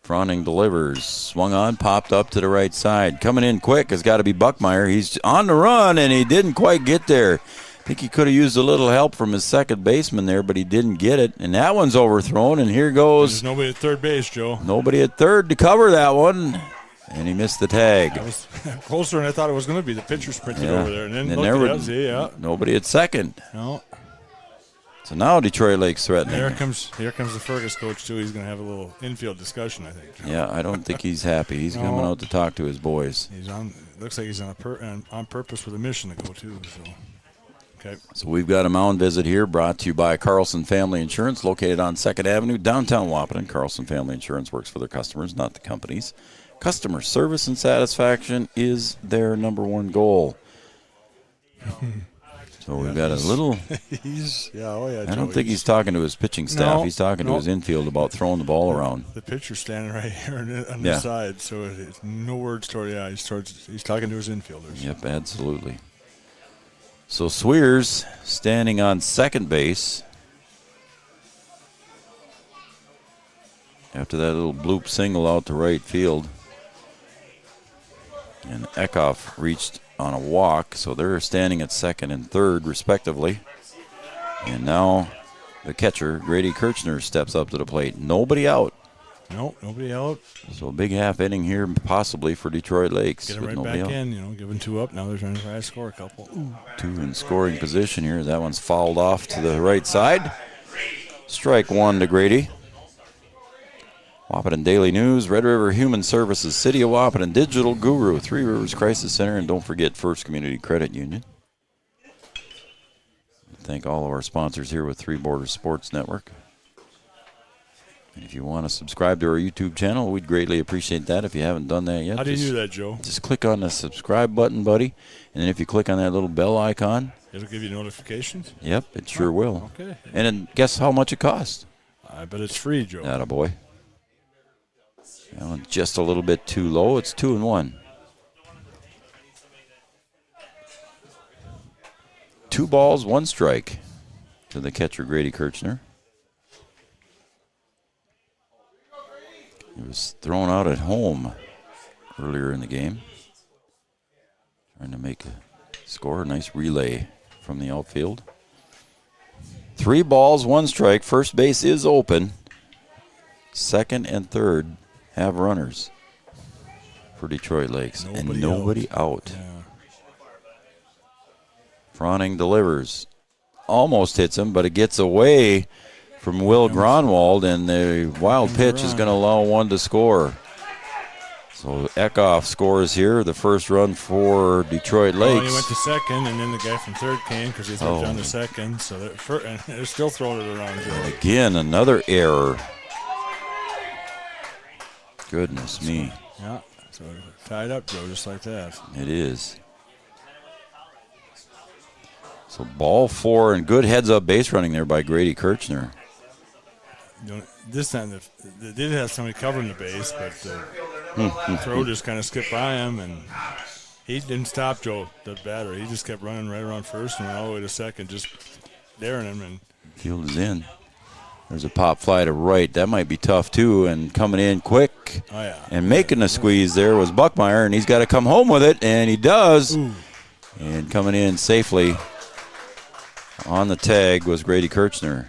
Fronting delivers. Swung on, popped up to the right side. Coming in quick has got to be Buckmeyer. He's on the run, and he didn't quite get there. I think he could have used a little help from his second baseman there, but he didn't get it. And that one's overthrown, and here goes. There's nobody at third base, Joe. Nobody at third to cover that one. And he missed the tag. That was closer than I thought it was going to be. The pitcher sprinted over there. And then nobody at second. No. So now Detroit Lake's threatening. Here comes the Fergus coach, too. He's going to have a little infield discussion, I think. Joe. Yeah, I don't think he's happy. He's coming out to talk to his boys. Looks like he's on purpose with a mission to go, too. Okay. So we've got a mound visit here brought to you by Carlson Family Insurance, located on 2nd Avenue, downtown Wahpeton. Carlson Family Insurance works for their customers, not the companies. Customer service and satisfaction is their number one goal. So we've got a little. I don't think he's talking to his pitching staff. He's talking to his infield about throwing the ball around. The pitcher's standing right here on the side, so it's no words toward he's talking to his infielders. Yep, absolutely. So Swears standing on second base after that little bloop single out to right field. And Eckhoff reached on a walk, so they're standing at second and third, respectively. And now the catcher, Grady Kirchner, steps up to the plate. Nobody out. Nope, nobody out. So a big half inning here, possibly for Detroit Lakes. Get him right back in, giving two up. Now they're trying to try to score a couple. Two in scoring position here. That one's fouled off to the right side. Strike one to Grady. Wahpeton Daily News, Red River Human Services, City of Wahpeton, Digital Guru, Three Rivers Crisis Center, and don't forget First Community Credit Union. Thank all of our sponsors here with Three Borders Sports Network. And if you want to subscribe to our YouTube channel, we'd greatly appreciate that if you haven't done that yet. How do you do that, Joe? Just click on the subscribe button, buddy. And then if you click on that little bell icon. It'll give you notifications? Yep, it sure will. Okay. And then guess how much it costs? I bet it's free, Joe. Attaboy. That one's just a little bit too low. It's 2-1. 2 balls, 1 strike to the catcher, Grady Kirchner. He was thrown out at home earlier in the game. Trying to make a score. A nice relay from the outfield. 3 balls, 1 strike. First base is open. Second and third have runners for Detroit Lakes. Nobody out. Yeah. Fronting delivers. Almost hits him, but it gets away from Will Gronwald, and the wild pitch is going to allow one to score. So Eckhoff scores here, the first run for Detroit Lakes. He went to second, and then the guy from third came because he threw down to second. So they're still throwing it around. Joe. Again, another error. Goodness me. Yeah, so tied up, Joe, just like that. It is. So ball 4 and good heads-up base running there by Grady Kirchner. This time they did have somebody covering the base, but the throw just kind of skipped by him, and he didn't stop Joe, the batter. He just kept running right around first and went all the way to second, just daring him. And field is in. There's a pop fly to right. That might be tough, too, and coming in quick and making a squeeze there was Buckmeyer, and he's got to come home with it, and he does. Ooh. And coming in safely on the tag was Grady Kirchner.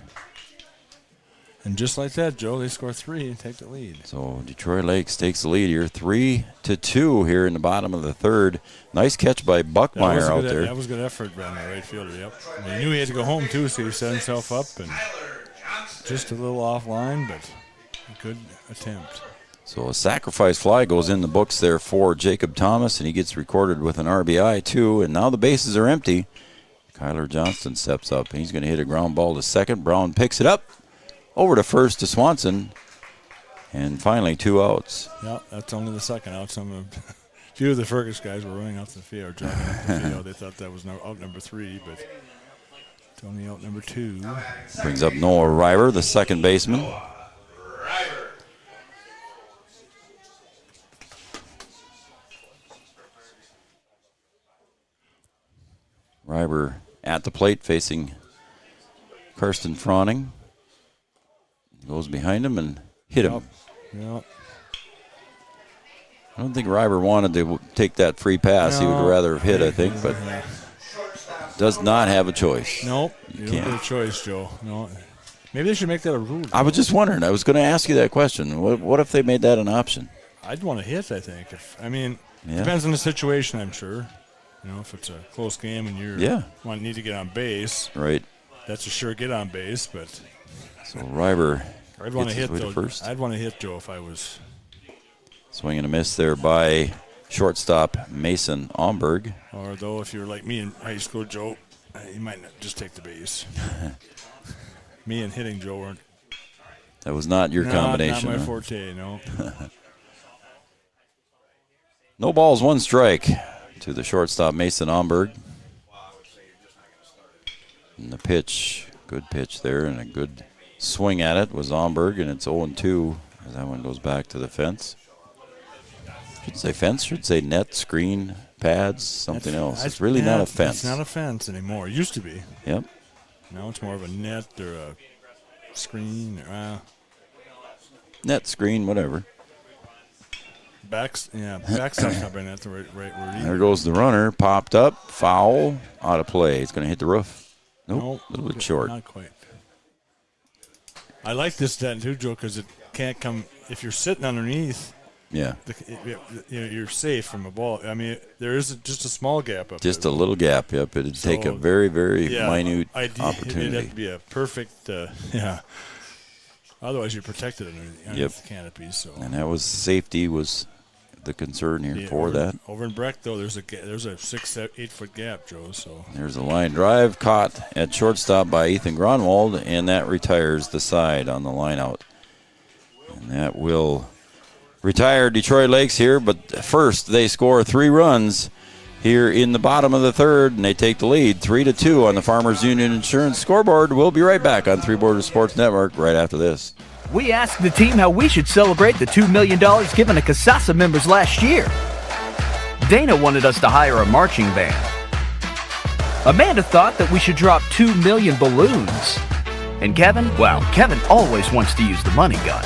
And just like that, Joe, they score 3 and take the lead. So Detroit Lakes takes the lead here, 3-2 here in the bottom of the third. Nice catch by Buckmeyer out there. That was good effort by the right fielder, yep. And he knew he had to go home, too, so he set himself up. And just a little offline, but a good attempt. So a sacrifice fly goes in the books there for Jacob Thomas, and he gets recorded with an RBI too. And now the bases are empty. Kyler Johnston steps up, and he's going to hit a ground ball to second. Brown picks it up, over to first to Swanson, and finally 2 outs. Yeah, that's only the second out. A few of the Fergus guys were running off the field, jogging off the field. They thought that was out number 3, but it's only out number 2. Brings up Noah Ryber, the second baseman. Ryber at the plate facing Karsten Froning. Goes behind him and hit him. Yep. I don't think Ryber wanted to take that free pass. He would rather have hit, I think, but does not have a choice. Nope. You don't get a choice, Joe. No. Maybe they should make that a rule. I was just wondering. I was going to ask you that question. What if they made that an option? I'd want to hit, I think. Depends on the situation, I'm sure. If it's a close game and you need to get on base, right? That's a sure get on base. But so Ryber, I'd want to hit though. First. I'd want to hit Joe if I was. Swing and a miss there by shortstop Mason Omberg. Or though, if you're like me in high school, Joe, you might not just take the base. Me and hitting Joe weren't. That was not your combination. Not my forte, no. No balls, 1 strike. To the shortstop, Mason Omberg. And the pitch, good pitch there, and a good swing at it was Omberg, and it's 0-2 as that one goes back to the fence. Should say fence, should say net, screen, pads, something else. It's really not a fence. It's not a fence anymore. It used to be. Yep. Now it's more of a net or a screen. Net, screen, whatever. Backstop's not been at the right word either. There goes the runner, popped up, foul, out of play. It's going to hit the roof. Nope, a little bit short. Not quite. I like this stat too, Joe, because it can't come if you're sitting underneath. Yeah. You're safe from a ball. I mean, there is just a small gap up just there. a little gap, yep. It'd take a very, very minute opportunity. It'd have to be a perfect, Otherwise, you're protected underneath the canopy. So. And that was safety was the concern here for that. Over in Breck, though, there's a 6-8 foot gap, Joe. So there's a line drive caught at shortstop by Ethan Gronwald, and that retires the side on the line out. And that will retire Detroit Lakes here, but first they score 3 runs here in the bottom of the third, and they take the lead 3-2 on the Farmers Union Insurance scoreboard. We'll be right back on Three Borders Sports Network right after this. We asked the team how we should celebrate the $2 million given to Casasa members last year. Dana wanted us to hire a marching band. Amanda thought that we should drop 2 million balloons. And Kevin always wants to use the money gun.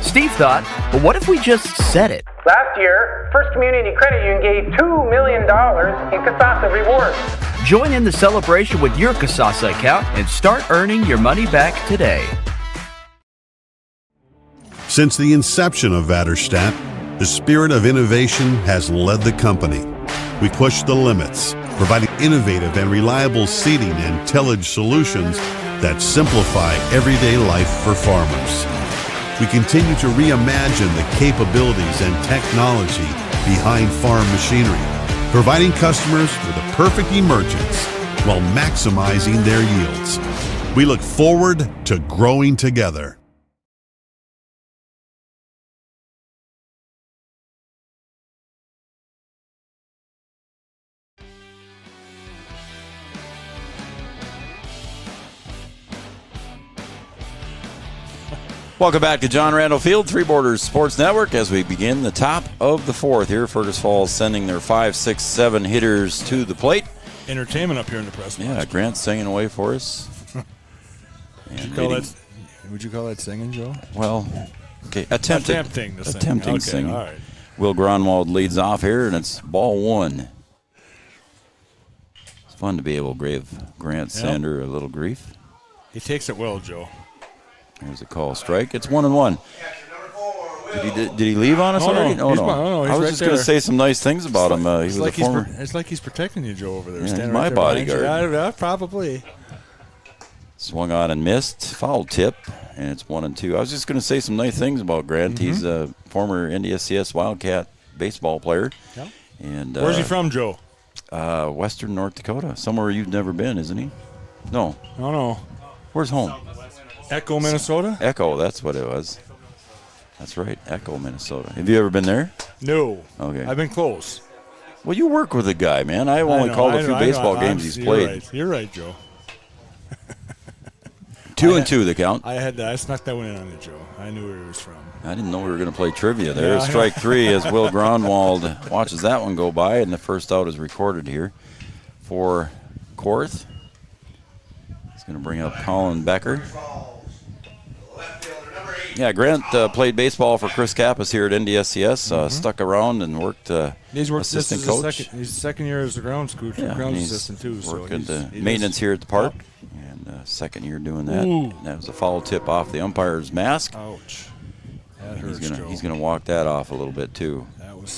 Steve thought, well, what if we just said it? Last year, First Community Credit Union gave $2 million in Casasa rewards. Join in the celebration with your Casasa account and start earning your money back today. Since the inception of Vaderstadt, the spirit of innovation has led the company. We push the limits, providing innovative and reliable seeding and tillage solutions that simplify everyday life for farmers. We continue to reimagine the capabilities and technology behind farm machinery, providing customers with a perfect emergence while maximizing their yields. We look forward to growing together. Welcome back to John Randall Field, Three Borders Sports Network, as we begin the top of the fourth here. Fergus Falls sending their 5, 6, 7 hitters to the plate. Entertainment up here in the press box. Yeah, Grant's singing away for us. Would you call that singing, Joe? Well, okay, attempting to sing. Attempting okay, singing. All right. Will Gronwald leads off here, and it's ball 1. It's fun to be able to give Grant Sander a little grief. He takes it well, Joe. There's a call strike. It's 1-1. Did he leave on us already? No. No. He's I was right just going to say some nice things about him. He was a former. It's like he's protecting you, Joe, over there. Yeah, standing he's my right there bodyguard. Yeah, probably. Swung on and missed. Foul tip, and it's 1-2. I was just going to say some nice things about Grant. He's a former NDSCS Wildcat baseball player. Yeah. And where's he from, Joe? Western North Dakota. Somewhere you've never been, isn't he? No. No. Where's home? Echo, Minnesota? Echo, that's what it was. That's right, Echo, Minnesota. Have you ever been there? No. Okay. I've been close. Well, you work with a guy, man. I've only called a few baseball games he's played. You're right, Joe. 2-2 the count. I snuck that one in on you, Joe. I knew where he was from. I didn't know we were going to play trivia there. Strike 3 as Will Gronwald watches that one go by, and the first out is recorded here for Korth. He's going to bring up Colin Becker. Yeah, Grant played baseball for Chris Kappas here at NDSCS. Stuck around and worked assistant coach. He's the second year as a grounds coach, grounds assistant too. Working the maintenance here at the park, and second year doing that. And that was a foul tip off the umpire's mask. Ouch! That hurts, Joe. He's going to walk that off a little bit too. That was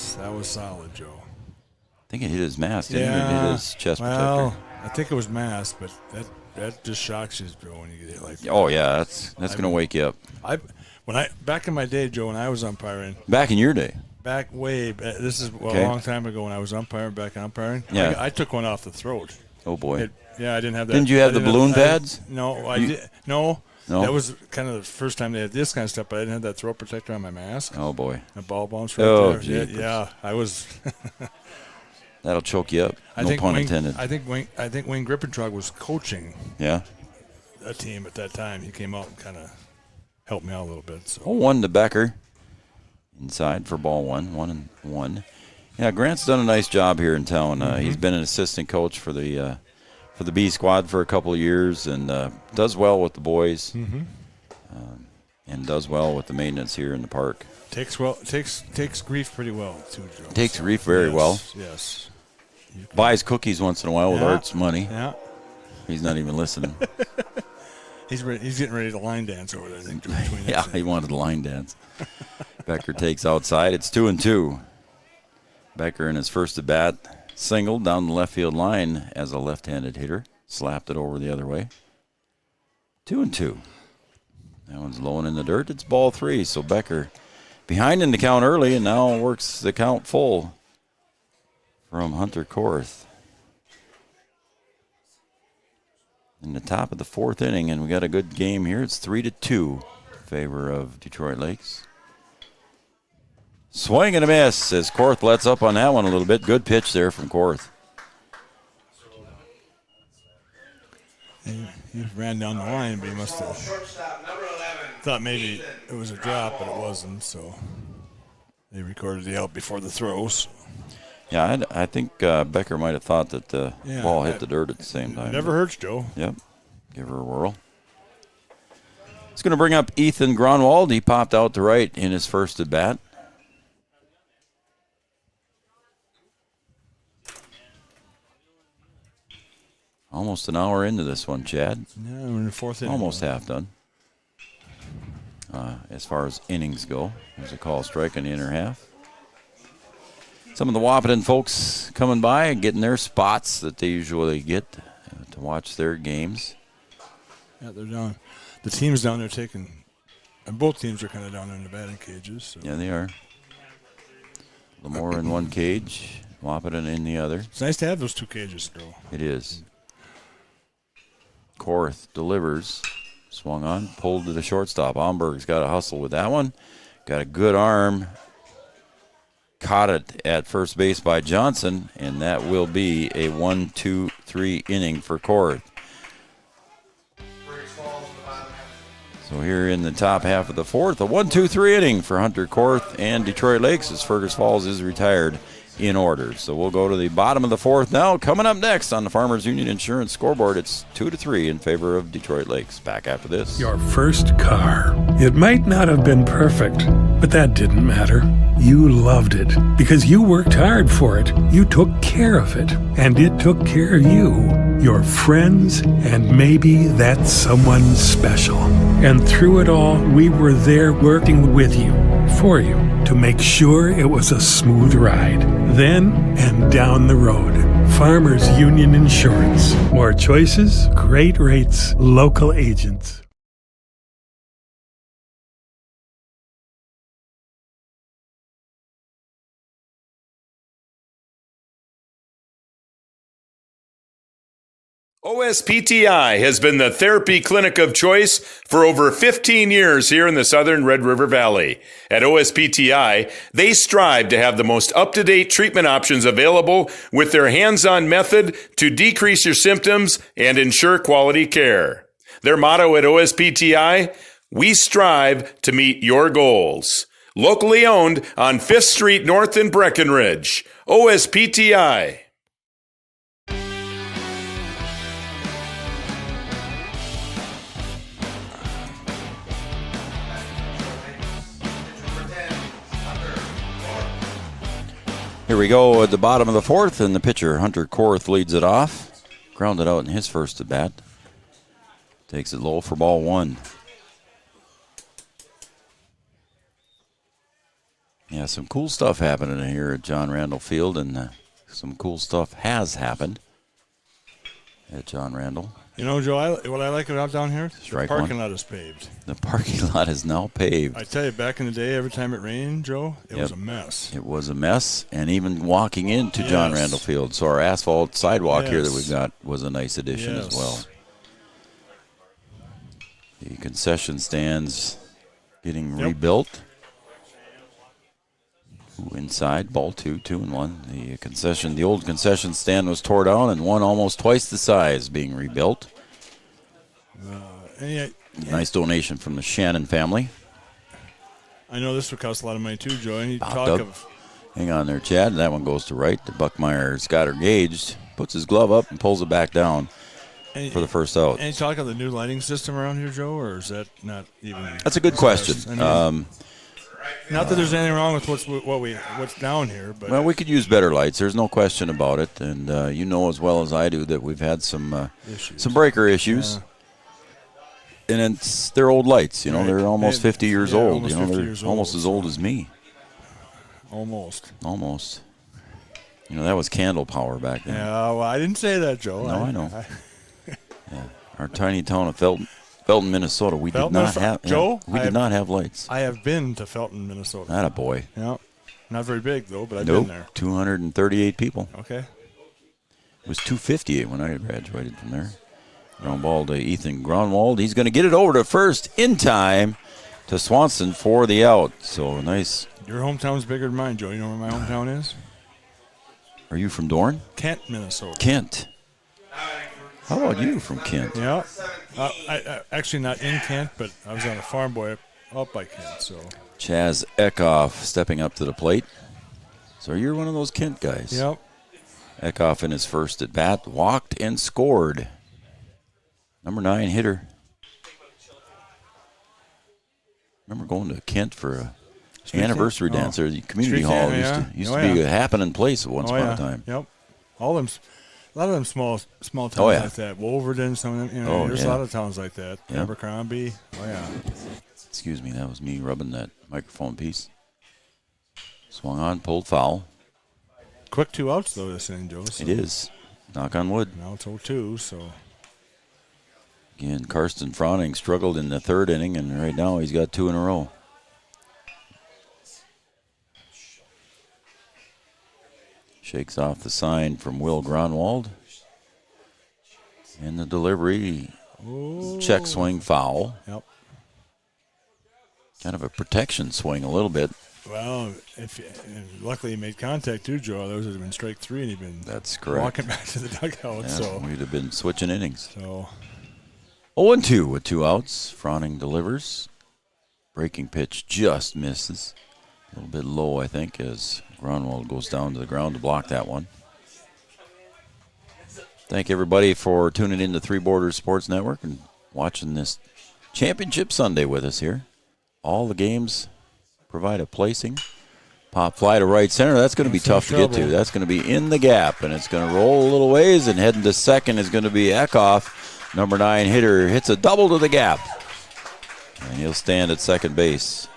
solid, Joe. I think it hit his mask. Didn't it? It hit his chest protector. I think it was mask, but that just shocks you, Joe, when you get hit like that. Oh yeah, that's going to wake you up. Back in my day, Joe, when I was umpiring. Back in your day. This is a long time ago when I was umpiring. Yeah. I took one off the throat. Oh boy. I didn't have that. Didn't you have the balloon pads? No, I did. No. That was kind of the first time they had this kind of stuff, but I didn't have that throat protector on my mask. Oh boy. The ball bounce right there. Geez. Yeah, I was. That'll choke you up. No pun intended. I think Wayne Grippentrog was coaching. Yeah. A team at that time. He came out and kind of helped me out a little bit. So 1 to Becker. Inside for ball 1-1. Yeah, Grant's done a nice job here in town. He's been an assistant coach for the B squad for a couple of years, and does well with the boys, and does well with the maintenance here in the park. Takes grief pretty well too, Joe. Takes grief very well. Yes. Buys cookies once in a while with Art's money. Yeah. He's not even listening. He's getting ready to line dance over there, I think. Yeah, he wanted to line dance. Becker takes outside. It's 2-2. Becker in his first at bat singled down the left field line as a left-handed hitter. Slapped it over the other way. 2-2. That one's low and in the dirt. It's ball 3. So Becker behind in the count early and now works the count full from Hunter Korth. In the top of the 4th inning, and we got a good game here. It's 3-2 in favor of Detroit Lakes. Swing and a miss as Korth lets up on that one a little bit. Good pitch there from Korth. He ran down the line, but he must have thought maybe it was a drop, but it wasn't. So they recorded the out before the throws. Yeah, I think Becker might have thought that the ball hit the dirt at the same time. Never hurts, Joe. Yep. Give her a whirl. It's going to bring up Ethan Gronwald. He popped out to right in his first at bat. Almost an hour into this one, Chad. Yeah, we're in the 4th inning. Almost half done. As far as innings go, there's a call strike in the inner half. Some of the Wahpeton folks coming by and getting their spots that they usually get to watch their games. Yeah, they're down. The team's down there and both teams are kind of down there in the batting cages. So. Yeah, they are. Lemoore in one cage, Wahpeton in the other. It's nice to have those 2 cages, though. It is. Korth delivers. Swung on, pulled to the shortstop. Omberg's got to hustle with that one. Got a good arm. Caught it at first base by Johnson, and that will be a 1-2-3 inning for Korth. So here in the top half of the 4th, a 1-2-3 inning for Hunter Korth and Detroit Lakes as Fergus Falls is retired in order. So we'll go to the bottom of the 4th now. Coming up next on the Farmers Union Insurance scoreboard, it's 2-3 in favor of Detroit Lakes. Back after this. Your first car. It might not have been perfect, but that didn't matter. You loved it because you worked hard for it. You took care of it, and it took care of you, your friends, and maybe that someone special. And through it all, we were there working with you, for you, to make sure it was a smooth ride. Then and down the road. Farmers Union Insurance. More choices, great rates, local agents. OSPTI has been the therapy clinic of choice for over 15 years here in the southern Red River Valley. At OSPTI, they strive to have the most up-to-date treatment options available with their hands-on method to decrease your symptoms and ensure quality care. Their motto at OSPTI, we strive to meet your goals. Locally owned on 5th Street North in Breckenridge. OSPTI. Here we go at the bottom of the fourth, and the pitcher, Hunter Korth, leads it off. Grounded out in his first at bat. Takes it low for ball one. Yeah, some cool stuff happening here at John Randall Field, and some cool stuff has happened at John Randall. You know, Joe, what I like about down here, Strike the parking one. lot is paved. The parking lot is now paved. I tell you, back in the day, every time it rained, Joe, it was a mess. It was a mess, and even walking into John Randall Field. So our asphalt sidewalk here that we've got was a nice addition as well. The concession stands getting rebuilt. Inside, ball two, 2-1. The old concession stand was tore down, and one almost twice the size being rebuilt. Nice donation from the Shannon family. I know this would cost a lot of money too, Joe. And Hang on there, Chad. That one goes to right. The Buckmeyer's got her gauged, puts his glove up, and pulls it back down for the first out. Any talk of the new lighting system around here, Joe, or is that not even? That's a good question. Not that there's anything wrong with what's down here, but well, we could use better lights. There's no question about it, and you know as well as I do that we've had some breaker issues, and they're old lights. You know, they're almost 50 years old. You know, they're almost as old as me. Almost. You know, that was candle power back then. Yeah, well, I didn't say that, Joe. No, I know. Our tiny town of Felton, Minnesota. We did not have lights. I have been to Felton, Minnesota. Not a boy. Yeah, not very big though, but I've been there. 238 people. Okay. It was 258 when I graduated from there. Ground ball to Ethan Grunwald. He's going to get it over to first in time to Swanson for the out. So nice. Your hometown's bigger than mine, Joe. You know where my hometown is? Are you from Dorn? Kent, Minnesota. Kent. How about you from Kent? Yeah. I actually not in Kent, but I was on a farm boy up by Kent. So Chaz Eckhoff stepping up to the plate. So you're one of those Kent guys. Yep. Eckhoff in his first at bat walked and scored. Number 9 hitter. Remember going to Kent for a anniversary dance there. The community hall used to be a happening place at once upon a time. Yep. A lot of them small towns like that. Wolverton, some of them. There's a lot of towns like that. Abercrombie. Oh yeah. Excuse me, that was me rubbing that microphone piece. Swung on, pulled foul. Quick 2 outs though this inning, Joe. So. It is. Knock on wood. Now it's 0-2, so. Again, Karsten Frowning struggled in the third inning, and right now he's got 2 in a row. Shakes off the sign from Will Grunwald. And the delivery, check swing foul. Yep. Kind of a protection swing a little bit. Well, luckily he made contact too, Joe. Those would have been strike 3, and he'd been walking back to the dugout. Yeah, so we'd have been switching innings. So 0-2 with 2 outs. Frowning delivers. Breaking pitch just misses. A little bit low, I think, as Grunwald goes down to the ground to block that one. Thank everybody for tuning in to Three Borders Sports Network and watching this Championship Sunday with us here. All the games provide a placing. Pop fly to right center. That's going to be tough to get to. That's going to be in the gap, and it's going to roll a little ways, and heading to second is going to be Eckhoff. Number 9 hitter hits a double to the gap, and he'll stand at second base.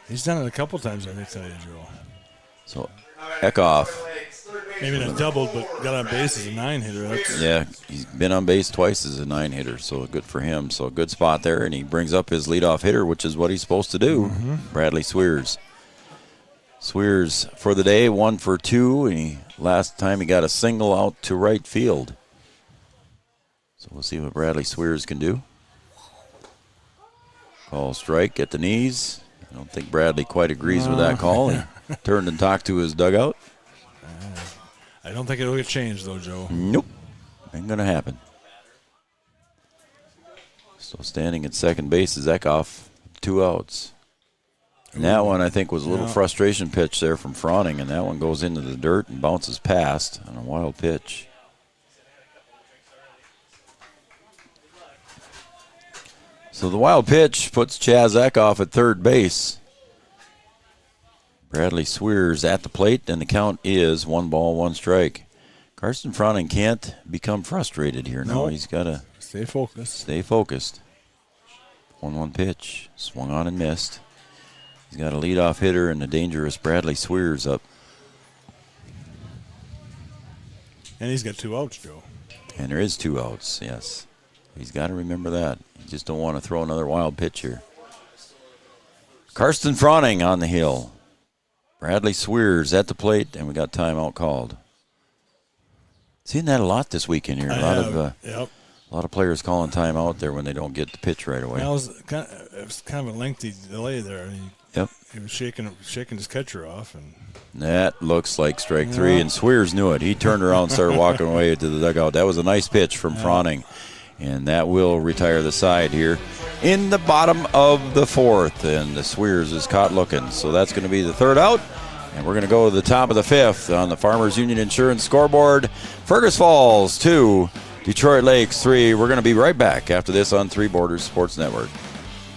He's done it a couple times, I think, today, Joe. So Eckhoff Maybe not doubled, but got on base as a 9-hitter. Yeah, he's been on base twice as a 9-hitter, so good for him. So a good spot there, and he brings up his leadoff hitter, which is what he's supposed to do, Bradley Swears. Swears for the day, 1 for 2, and last time he got a single out to right field. So we'll see what Bradley Swears can do. Call strike at the knees. I don't think Bradley quite agrees with that call. He turned and talked to his dugout. I don't think it'll get changed, though, Joe. Nope. Ain't going to happen. So standing at second base is Eckhoff, 2 outs. And that one, I think, was a little frustration pitch there from Froning, and that one goes into the dirt and bounces past on a wild pitch. So the wild pitch puts Chaz Eckhoff at third base. Bradley Swears at the plate, and the count is 1 ball, 1 strike. Karsten Froning can't become frustrated here. No, he's got to stay focused. 1-1 pitch, swung on and missed. He's got a leadoff hitter and a dangerous Bradley Swears up. And he's got 2 outs, Joe. And there is 2 outs, yes. He's got to remember that. You just don't want to throw another wild pitch here. Karsten Froning on the hill. Bradley Swears at the plate, and we got timeout called. Seen that a lot this weekend here. A lot of players calling timeout there when they don't get the pitch right away. Well, it was kind of a lengthy delay there. He was shaking his catcher off, and that looks like strike 3. And Swears knew it. He turned around and started walking away to the dugout. That was a nice pitch from Froning, and that will retire the side here in the bottom of the 4th. And the Swears is caught looking, so that's going to be the 3rd out. And we're going to go to the top of the 5th on the Farmers Union Insurance scoreboard. Fergus Falls 2, Detroit Lakes 3. We're going to be right back after this on Three Borders Sports Network.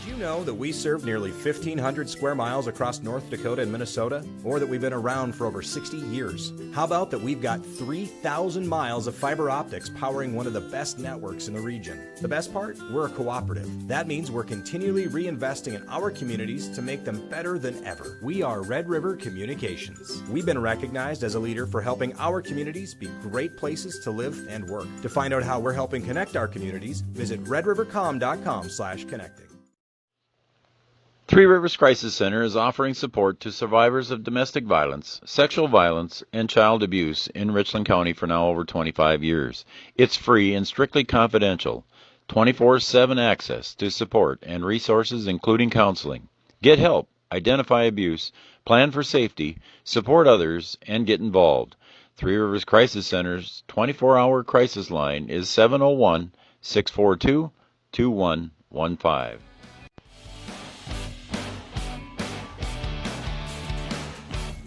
Did you know that we serve nearly 1,500 square miles across North Dakota and Minnesota? Or that we've been around for over 60 years? How about that we've got 3,000 miles of fiber optics powering one of the best networks in the region? The best part? We're a cooperative. That means we're continually reinvesting in our communities to make them better than ever. We are Red River Communications. We've been recognized as a leader for helping our communities be great places to live and work. To find out how we're helping connect our communities, visit redrivercom.com/connecting. Three Rivers Crisis Center is offering support to survivors of domestic violence, sexual violence, and child abuse in Richland County for now over 25 years. It's free and strictly confidential. 24/7 access to support and resources including counseling. Get help, identify abuse, plan for safety, support others, and get involved. Three Rivers Crisis Center's 24-hour crisis line is 701-642-2115.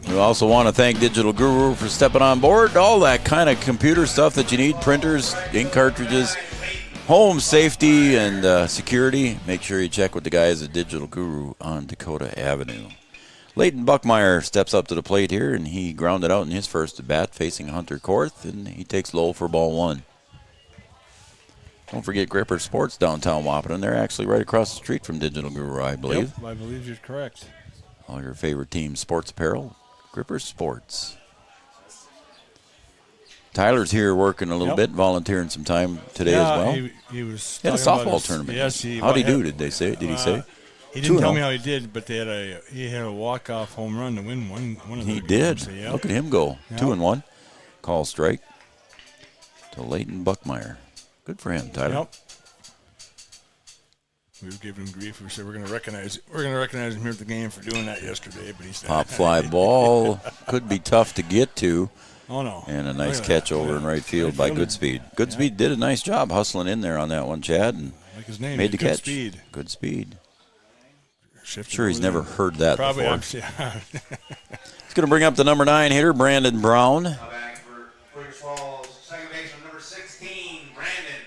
We also want to thank Digital Guru for stepping on board. All that kind of computer stuff that you need, printers, ink cartridges, home safety, and security. Make sure you check with the guys at Digital Guru on Dakota Avenue. Leighton Buckmeyer steps up to the plate here, and he grounded out in his first at bat facing Hunter Korth, and he takes low for ball 1. Don't forget Gripper Sports downtown Wahpeton. They're actually right across the street from Digital Guru, I believe. Yep, I believe you're correct. All your favorite team sports apparel. Gripper Sports. Tyler's here working a little bit, volunteering some time today as well. He was had a softball tournament. Yes, how'd he do? Did he say? He didn't tell me how he did, but he had a walk-off home run to win one of the He did. So, Look at him go. 2-1. Call strike to Leighton Buckmeyer. Good for him, Tyler. Yep. We were giving him grief. We said we're going to recognize him here at the game for doing that yesterday, but he said pop fly ball could be tough to get to. Oh no! And a nice catch over in right field by Goodspeed. Goodspeed did a nice job hustling in there on that one, Chad, and like his name, made the catch. Speed. Good speed. Sure, he's never heard that Probably before. Yeah. He's going to bring up the number 9 hitter, Brandon Brown. Back for Fergus Falls, second baseman number 16, Brandon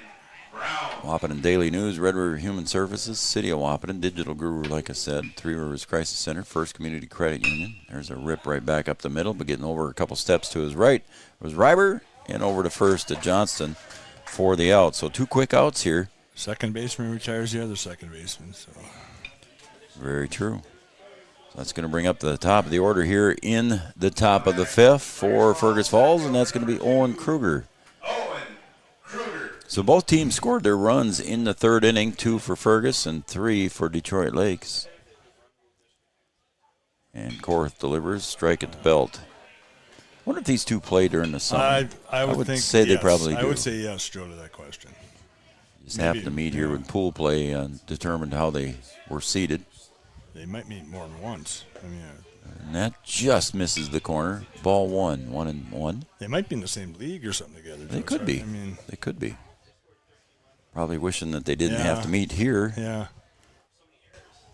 Brown. Wahpeton Daily News, Red River Human Services, City of Wahpeton, Digital Guru, like I said, Three Rivers Crisis Center, First Community Credit Union. There's a rip right back up the middle, but getting over a couple steps to his right was Reiber, and over to first to Johnston for the out. So 2 quick outs here. Second baseman retires the other second baseman. So very true. That's going to bring up the top of the order here in the top of the 5th for Fergus Falls, and that's going to be Owen Kruger. So both teams scored their runs in the 3rd inning, 2 for Fergus and 3 for Detroit Lakes. And Korth delivers, strike at the belt. I wonder if these two play during the summer. I would think say yes. they probably do. I would say yes, Joe, to that question. Just happened to meet here with pool play and determined how they were seated. They might meet more than once. I mean, and that just misses the corner. Ball 1, 1-1. They might be in the same league or something together. They could be. I mean, they could be. Probably wishing that they didn't have to meet here. Yeah.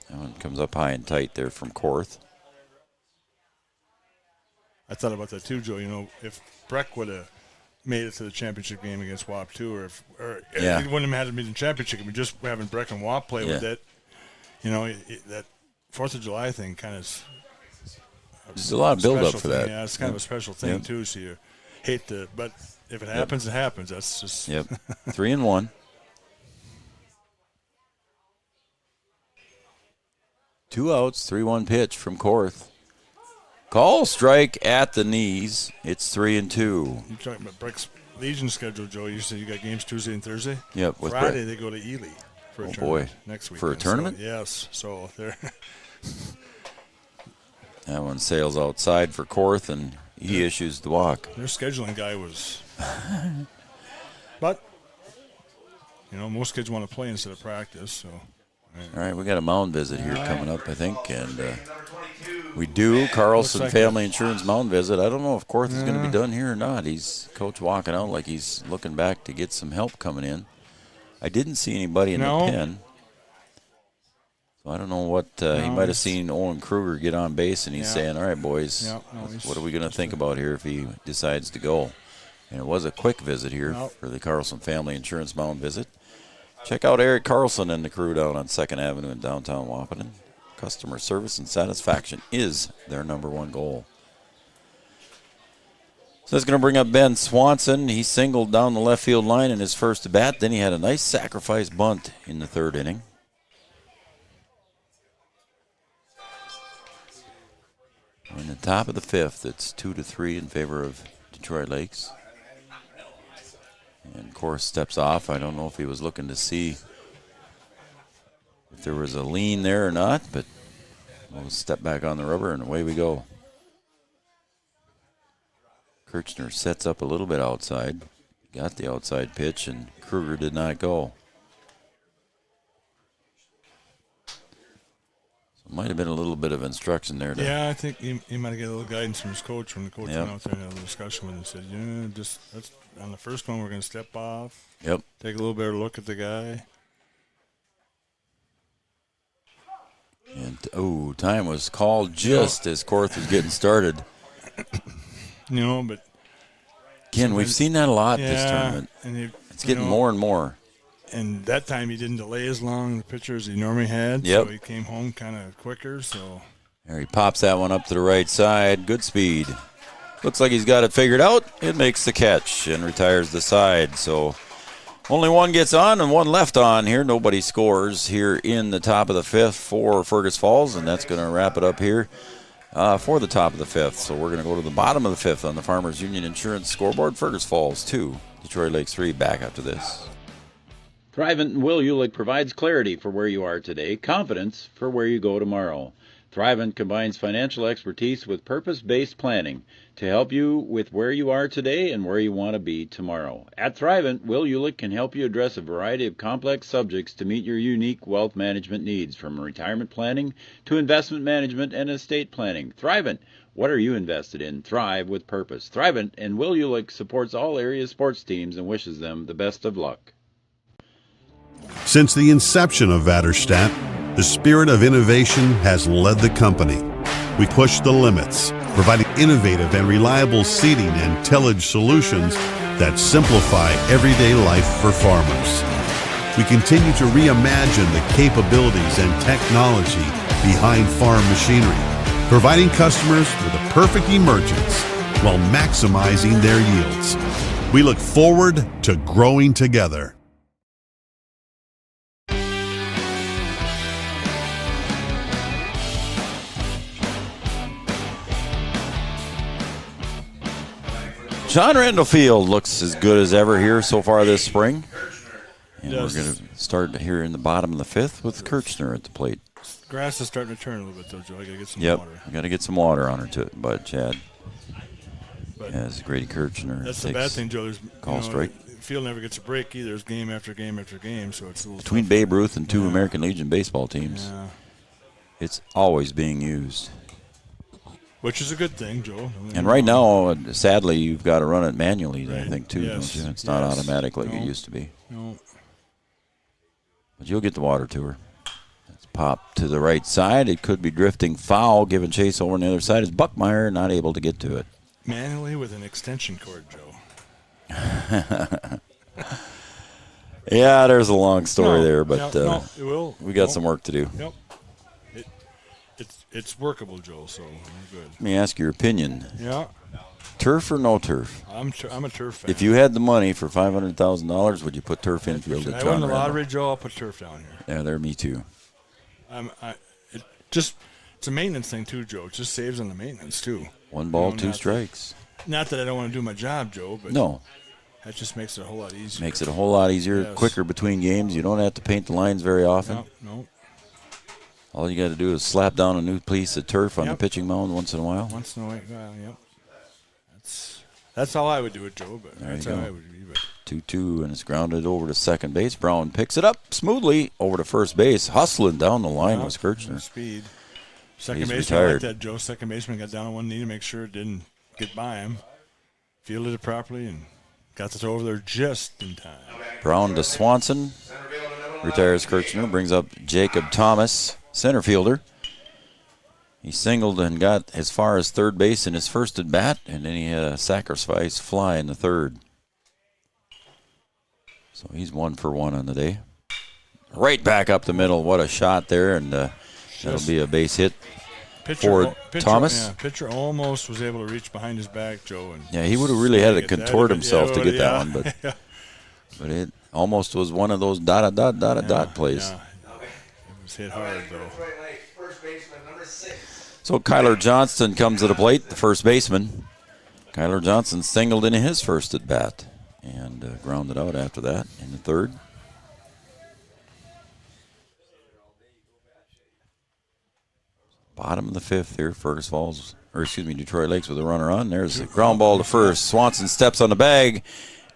That one comes up high and tight there from Korth. I thought about that too, Joe. You know, if Breck would have made it to the championship game against WAP too, or he wouldn't have had to be in the championship game. Just having Breck and WAP play with it, you know, that 4th of July thing kind of. There's a lot of build-up for that. Yeah, it's kind of a special thing too. So you hate to, but if it happens, it happens. That's just. 3-1. 2 outs, 3-1 pitch from Korth. Call strike at the knees. It's 3-2. You're talking about Breck's Legion schedule, Joe. You said you got games Tuesday and Thursday? Yep. With Friday, Breck. they go to Ely for a tournament boy. next week. For a tournament? So, yes. So they're. That one sails outside for Korth, and he issues the walk. Their scheduling guy was. But, you know, most kids want to play instead of practice, so. All right, we got a mound visit here coming up, I think, and we do. Carlson like Family Insurance mound visit. I don't know if Korth is going to be done here or not. He's coach walking out like he's looking back to get some help coming in. I didn't see anybody in the pen, so I don't know what he might have seen Owen Kruger get on base, and he's saying, "All right, boys, what are we going to think about here if he decides to go?" And it was a quick visit here for the Carlson Family Insurance mound visit. Check out Eric Carlson and the crew down on 2nd Avenue in downtown Wahpeton. Customer service and satisfaction is their #1 goal. So that's going to bring up Ben Swanson. He singled down the left field line in his first at-bat. Then he had a nice sacrifice bunt in the 3rd inning. In the top of the 5th, it's 2-3 in favor of Detroit Lakes. And Korth steps off. I don't know if he was looking to see if there was a lean there or not, but we'll step back on the rubber and away we go. Kirchner sets up a little bit outside. Got the outside pitch, and Kruger did not go. So it might have been a little bit of instruction there. I think he might have got a little guidance from his coach when the coach went out there and had a discussion with him and said, just that's on the first one we're going to step off. Yep. Take a little better look at the guy. And, time was called just as Korth was getting started. You know, but again, we've seen that a lot this tournament. And it's getting more and more. And that time he didn't delay as long the pitcher as he normally had. Yep. So he came home kind of quicker. So there he pops that one up to the right side. Good speed. Looks like he's got it figured out. It makes the catch and retires the side. So only one gets on and one left on here. Nobody scores here in the top of the 5th for Fergus Falls, and that's going to wrap it up here for the top of the 5th. So we're going to go to the bottom of the 5th on the Farmers Union Insurance scoreboard. Fergus Falls 2, Detroit Lakes 3. Back after this. Thrivent and Will Ulick provides clarity for where you are today, confidence for where you go tomorrow. Thrivent combines financial expertise with purpose-based planning to help you with where you are today and where you want to be tomorrow. At Thrivent, Will Ulick can help you address a variety of complex subjects to meet your unique wealth management needs, from retirement planning to investment management and estate planning. Thrivent, what are you invested in? Thrive with purpose. Thrivent and Will Ulick supports all area sports teams and wishes them the best of luck. Since the inception of Vaderstadt, the spirit of innovation has led the company. We push the limits, providing innovative and reliable seeding and tillage solutions that simplify everyday life for farmers. We continue to reimagine the capabilities and technology behind farm machinery, providing customers with a perfect emergence while maximizing their yields. We look forward to growing together. John Randall Field looks as good as ever here so far this spring. And Yes. we're going to start here in the bottom of the fifth with Kirchner at the plate. Grass is starting to turn a little bit, though, Joe. I got to get some Yep, water. we got to get some water on her to it, but Chad. But As Grady Kirchner that's the takes bad thing, Joe. There's, call strike. The field never gets a break either. It's game after game after game, so it's a little Between tough. Babe Ruth and two American Legion baseball teams, Yeah. it's always being used. Which is a good thing, Joe. And right now, sadly, you've got to run it manually, I Right. think, too, Yes. don't you? It's not Yes. automatic like No. it used to be. No. But you'll get the water to her. It's popped to the right side. It could be drifting foul. Giving chase over on the other side is Buckmeyer, not able to get to it. Manually with an extension cord, Joe. Yeah, there's a long story No, there, but no, it will. we got No. some work to do. Yep. It's workable, Joe, so we're good. Let me ask your opinion. Yeah. Turf or no turf? I'm a turf fan. If you had the money for $500,000, would you put turf infield If at I John win the Randall? lottery, Joe, I'll put turf down here. Yeah, there, me too. It's a maintenance thing too, Joe. It just saves on the maintenance too. One ball, You know, two not- strikes. Not that I don't want to do my job, Joe, but No. that just makes it a whole lot easier. Makes it a whole lot easier, Yes. quicker between games. You don't have to paint the lines very often. No. All you got to do is slap down a new piece of turf on the Yep. pitching mound once in a while. Once in a while, yep. That's how I would do it, Joe. But There that's you how go. I would do it. 2-2, and it's grounded over to second base. Brown picks it up smoothly over to first base. Hustling down the line was Kirchner. Speed. Second He's baseman, I like retired. that, Joe. Second baseman got down on one knee to make sure it didn't get by him. Fielded it properly and got it over there just in time. Brown to Swanson. Retires Kirchner. Brings up Jacob Thomas, center fielder. He singled and got as far as third base in his first at bat, and then he had a sacrifice fly in the third. So he's 1 for 1 on the day. Right back up the middle. What a shot there, and that'll be a base hit for Thomas. Yeah, pitcher almost was able to reach behind his back, Joe. And Yeah, he would have really had to get that. contort himself to get that Yeah. one, but it almost was one of those dot plays. Yeah. It was hit hard, though. First baseman number 6. So Kyler Johnston comes to the plate, the first baseman. Kyler Johnson singled in his first at bat and grounded out after that in the third. Bottom of the fifth here, Detroit Lakes with a runner on. There's a ground ball to first. Swanson steps on the bag,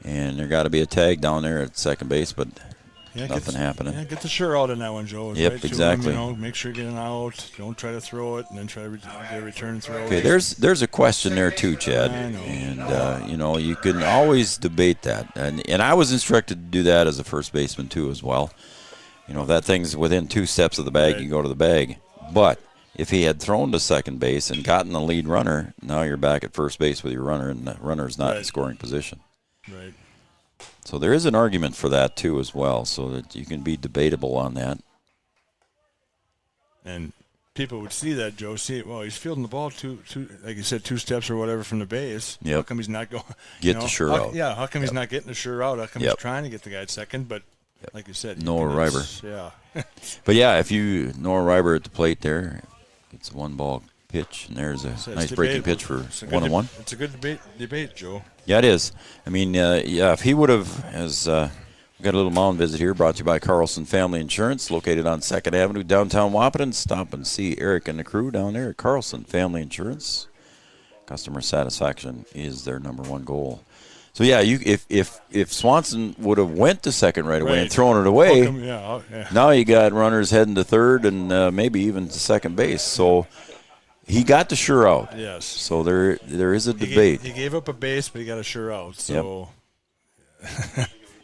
and there got to be a tag down there at second base, but nothing happening. Yeah, get the sure out in that one, Joe. Yep, Right to him, exactly. Make sure you get an out. Don't try to throw it, and then try to get a return throw. Okay, there's a question there too, Chad, I know. and you can always debate that, and I was instructed to do that as a first baseman too as well. If that thing's within 2 steps of the bag, Right. you go to the bag. But if he had thrown to second base and gotten the lead runner, now you're back at first base with your runner, and the runner's not in Right. scoring position. Right. So there is an argument for that too as well, so that you can be debatable on that. And people would see that, Joe. Well, he's fielding the ball two, like you said, 2 steps or whatever from the base. Yep. How come he's not going? Get the sure out. Yeah. How come he's not getting the sure out? How come Yep. he's trying to get the guy at second? But like you said, Noah Reiber. Yeah. But yeah, if Noah Reiber at the plate there, it's a 1-ball pitch, and there's a So it's nice breaking debatable. pitch for It's a good 1-1. It's a good debate, Joe. Yeah, it is. I mean, if he would have, we got a little mound visit here brought to you by Carlson Family Insurance, located on 2nd Avenue, downtown Wahpeton. Stop and see Eric and the crew down there at Carlson Family Insurance. Customer satisfaction is their number 1 goal. So yeah, if Swanson would have went to second right away and thrown it away, now you got runners heading to third and maybe even to second base. So he got the sure out. Yes. So there is a debate. He gave up a base, but he got a sure out. So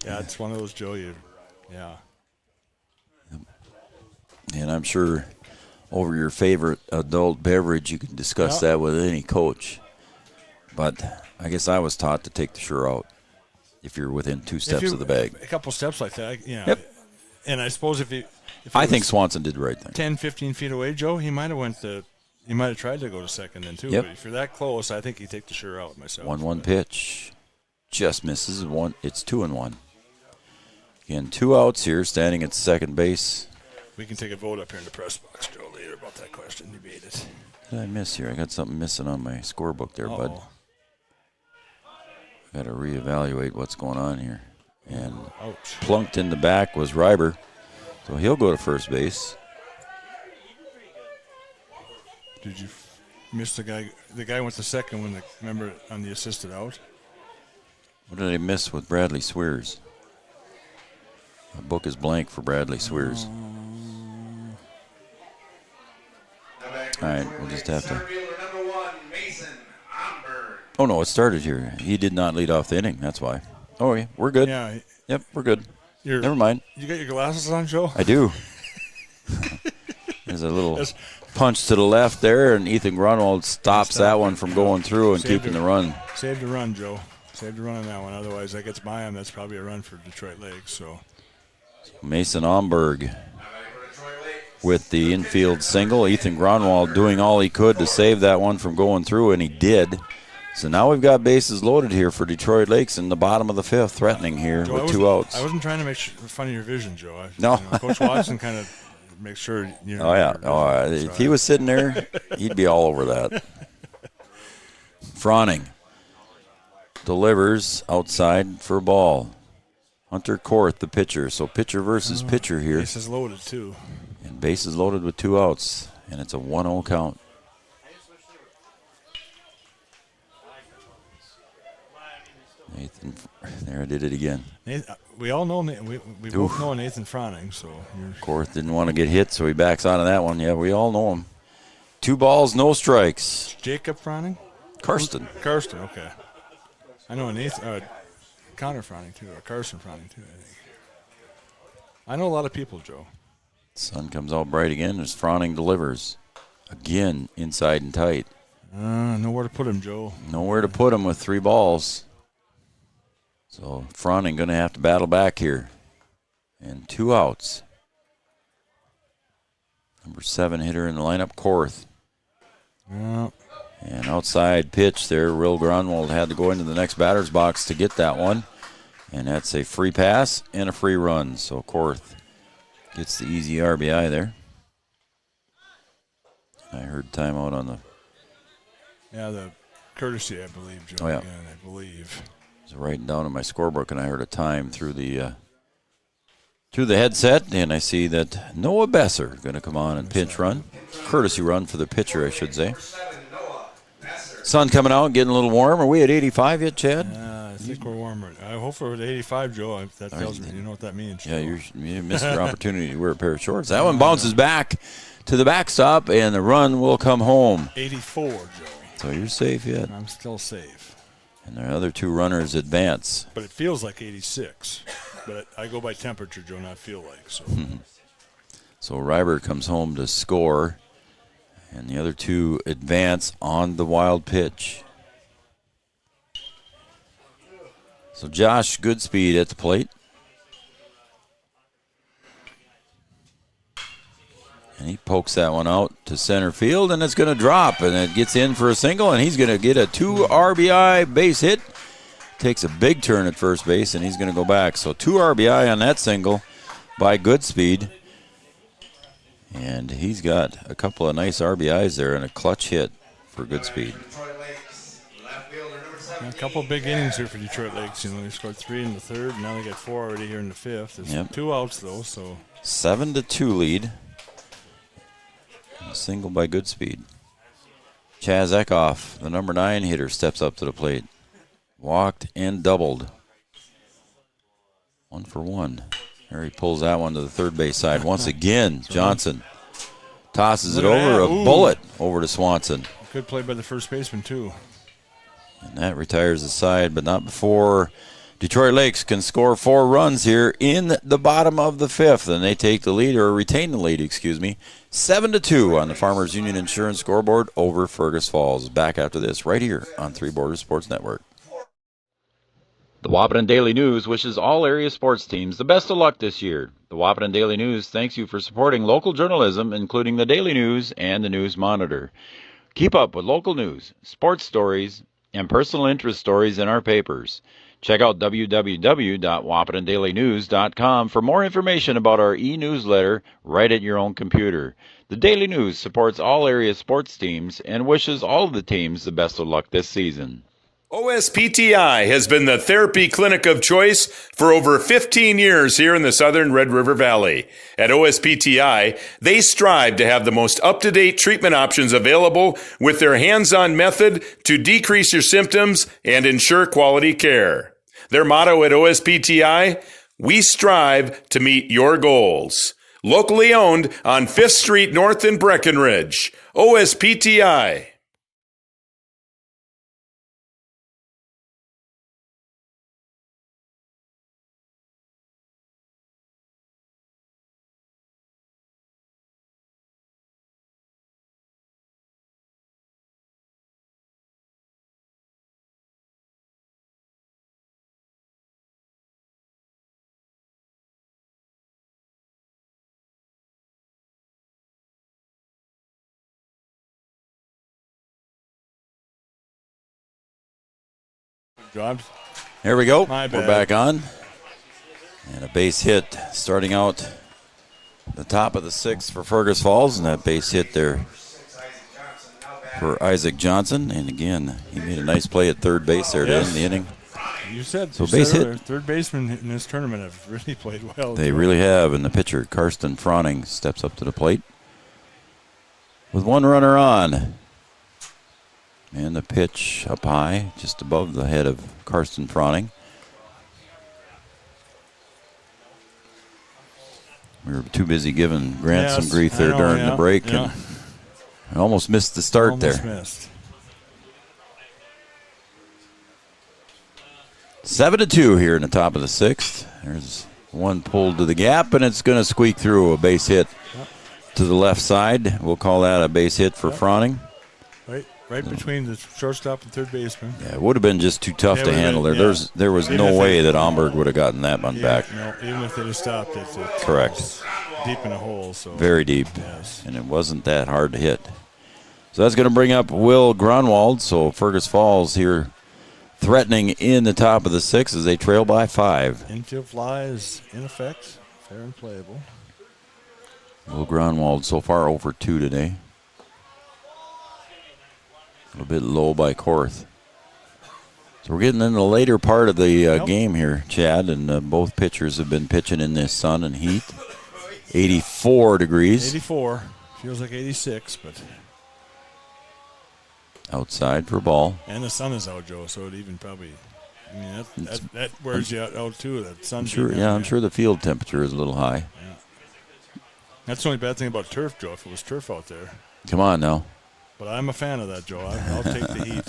yeah, it's one of those, Joe. And I'm sure over your favorite adult beverage, you can discuss that with any coach. But I guess I was taught to take the sure out if you're within 2 steps of the bag. A couple steps like that, Yep. And I suppose if I think Swanson did the right thing. 10, 15 feet away, Joe, he might have tried to go to second then too. Yep. But if you're that close, I think you take the sure out myself. 1-1 pitch. Just misses. It's 2-1. Again, 2 outs here, standing at second base. We can take a vote up here in the press box, Joe, later about that question. Debate it. What did I miss here? I got something missing on my scorebook there, bud. Got to reevaluate what's going on here. And Ouch. plunked in the back was Reiber. So he'll go to first base. Did you miss the guy? The guy went to second when remember on the assisted out? What did I miss with Bradley Swears? My book is blank for Bradley Swears. All right, we'll just have to. Oh, no, it started here. He did not lead off the inning. That's why. Oh, yeah, we're good. Yeah. Yep, we're good. Never mind. You got your glasses on, Joe? I do. There's a little punch to the left there, and Ethan Grunwald stops that one from going through and keeping the run. Saved the run, Joe. Saved the run on that one. Otherwise, that gets by him. That's probably a run for Detroit Lakes. So Mason Omberg with the infield single. Ethan Grunwald doing all he could to save that one from going through, and he did. So now we've got bases loaded here for Detroit Lakes in the bottom of the fifth, threatening here Joe, with 2 outs. I wasn't trying to make fun of your vision, Joe. No. Coach Watson kind of makes sure. Oh, yeah. If he was sitting there, he'd be all over that. Froning delivers outside for a ball. Hunter Korth, the pitcher. So pitcher versus pitcher here. Bases loaded, too. And bases loaded with 2 outs. And it's a 1-0 count. Nathan, there I did it again. Nathan, we all know we both know Nathan Froning, so Korth didn't want to get hit, so he backs out of that one. Yeah, we all know him. 2 balls, no strikes. Jacob Froning? Karsten, okay. I know Nathan, Connor Froning too, or Carson Froning too. I think. I know a lot of people, Joe. Sun comes out bright again as Froning delivers again, inside and tight. Nowhere to put him, Joe. Nowhere to put him with 3 balls. So Froning going to have to battle back here. And 2 outs. Number 7 hitter in the lineup, Korth. Yeah. And outside pitch there, Will Grunwald had to go into the next batter's box to get that one. And that's a free pass and a free run. So Korth gets the easy RBI there. I heard timeout on the... Yeah, the courtesy, I believe, Joe. Oh, yeah. Again, I believe. I was writing down in my scorebook, and I heard a time through the headset, and I see that Noah Besser going to come on and pinch run. Courtesy run for the pitcher, I should say. Sun coming out, getting a little warm. Are we at 85 yet, Chad? I think we're warmer. I hope we're at 85, Joe. That tells me you know what that means. Yeah, you missed your opportunity to wear a pair of shorts. That one bounces back to the backstop, and the run will come home. 84, Joe. So you're safe yet. I'm still safe. And the other 2 runners advance. But it feels like 86. But I go by temperature, Joe, not feel like. So, So Reiber comes home to score. And the other 2 advance on the wild pitch. So Josh Goodspeed at the plate. And he pokes that one out to center field, and it's going to drop. And it gets in for a single, and he's going to get a 2 RBI base hit. Takes a big turn at first base, and he's going to go back. So 2 RBI on that single by Goodspeed. And he's got a couple of nice RBIs there and a clutch hit for Goodspeed. a couple of big innings here for Detroit Lakes. You know, they scored 3 in the third, and now they got 4 already here in the fifth. There's 2 outs, though, so. 7-2 lead. A single by Goodspeed. Chaz Eckhoff, the number 9 hitter, steps up to the plate. Walked and doubled. 1 for 1. There he pulls that one to the third base side. Once again, Johnson tosses it over, a bullet over to Swanson. Good play by the first baseman, too. And that retires the side, but not before Detroit Lakes can score 4 runs here in the bottom of the 5th. And they take the lead, or retain the lead, 7-2 on the Farmers Union Insurance scoreboard over Fergus Falls. Back after this right here on Three Borders Sports Network. The Wahpeton Daily News wishes all area sports teams the best of luck this year. The Wahpeton Daily News thanks you for supporting local journalism, including the Daily News and the News Monitor. Keep up with local news, sports stories, and personal interest stories in our papers. Check out www.wahpetondailynews.com for more information about our e-newsletter right at your own computer. The Daily News supports all area sports teams and wishes all of the teams the best of luck this season. OSPTI has been the therapy clinic of choice for over 15 years here in the southern Red River Valley. At OSPTI, they strive to have the most up-to-date treatment options available with their hands-on method to decrease your symptoms and ensure quality care. Their motto at OSPTI, we strive to meet your goals. Locally owned on 5th Street North in Breckenridge. OSPTI. Jobs. Here we go. My bad. We're back on. And a base hit starting out the top of the 6th for Fergus Falls, and that base hit there for Isaac Johnson. And again, he made a nice play at third base there to end the inning. You said so. Base hit. Third basemen in this tournament have really played well. They really have. And the pitcher, Karsten Froning, steps up to the plate with one runner on. And the pitch up high, just above the head of Karsten Froning. We were too busy giving Grant some grief there during the break. And I almost missed the start there. Missed. 7-2 here in the top of the 6th. There's one pulled to the gap, and it's going to squeak through a base hit to the left side. We'll call that a base hit for Froning. Right between the shortstop and third baseman. Yeah, it would have been just too tough to handle there. There was no way that Omberg would have gotten that one back. No, even if they'd have stopped it. Correct. Deep in the hole. So. Very deep. Yes. And it wasn't that hard to hit. So that's going to bring up Will Grunwald. So Fergus Falls here threatening in the top of the 6th as they trail by 5. Infield fly is in effect. Fair and playable. Will Grunwald so far over 2 today. A little bit low by Korth. So we're getting in the later part of the game here, Chad, and both pitchers have been pitching in this sun and heat. 84 degrees. 84. Feels like 86, but... Outside for ball. And the sun is out, Joe, so it even probably... I mean, that wears you out too, that sun. I'm sure the field temperature is a little high. Yeah. That's the only bad thing about turf, Joe, if it was turf out there. Come on now. But I'm a fan of that, Joe. I'll take the heat.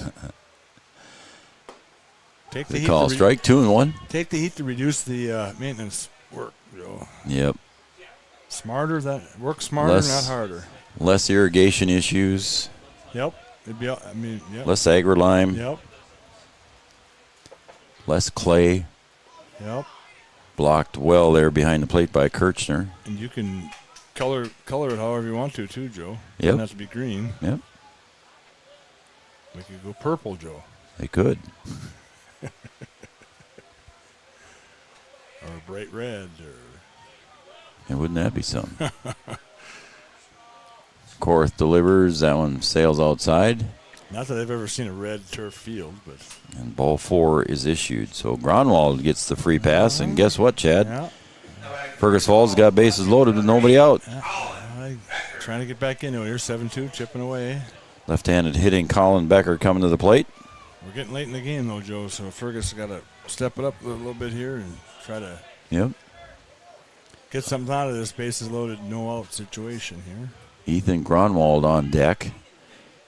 Take the heat. Call strike 2-1. Take the heat to reduce the maintenance work, Joe. Yep. Work smarter, not harder. Less irrigation issues. Yep. Less agri-lime. Yep. Less clay. Yep. Blocked well there behind the plate by Kirchner. And you can color it however you want to, too, Joe. Yep. Doesn't have to be green. Yep. We could go purple, Joe. They could. Or bright red. And wouldn't that be something? Korth delivers. That one sails outside. Not that I've ever seen a red turf field, but. And ball 4 is issued. So Gronwald gets the free pass. And guess what, Chad? Yeah. Fergus Falls got bases loaded with nobody out. Trying to get back into it here. 7-2, chipping away. Left-handed hitting Colin Becker coming to the plate. We're getting late in the game, though, Joe, so Fergus got to step it up a little bit here and try to get something out of this bases loaded, no-out situation here. Ethan Gronwald on deck.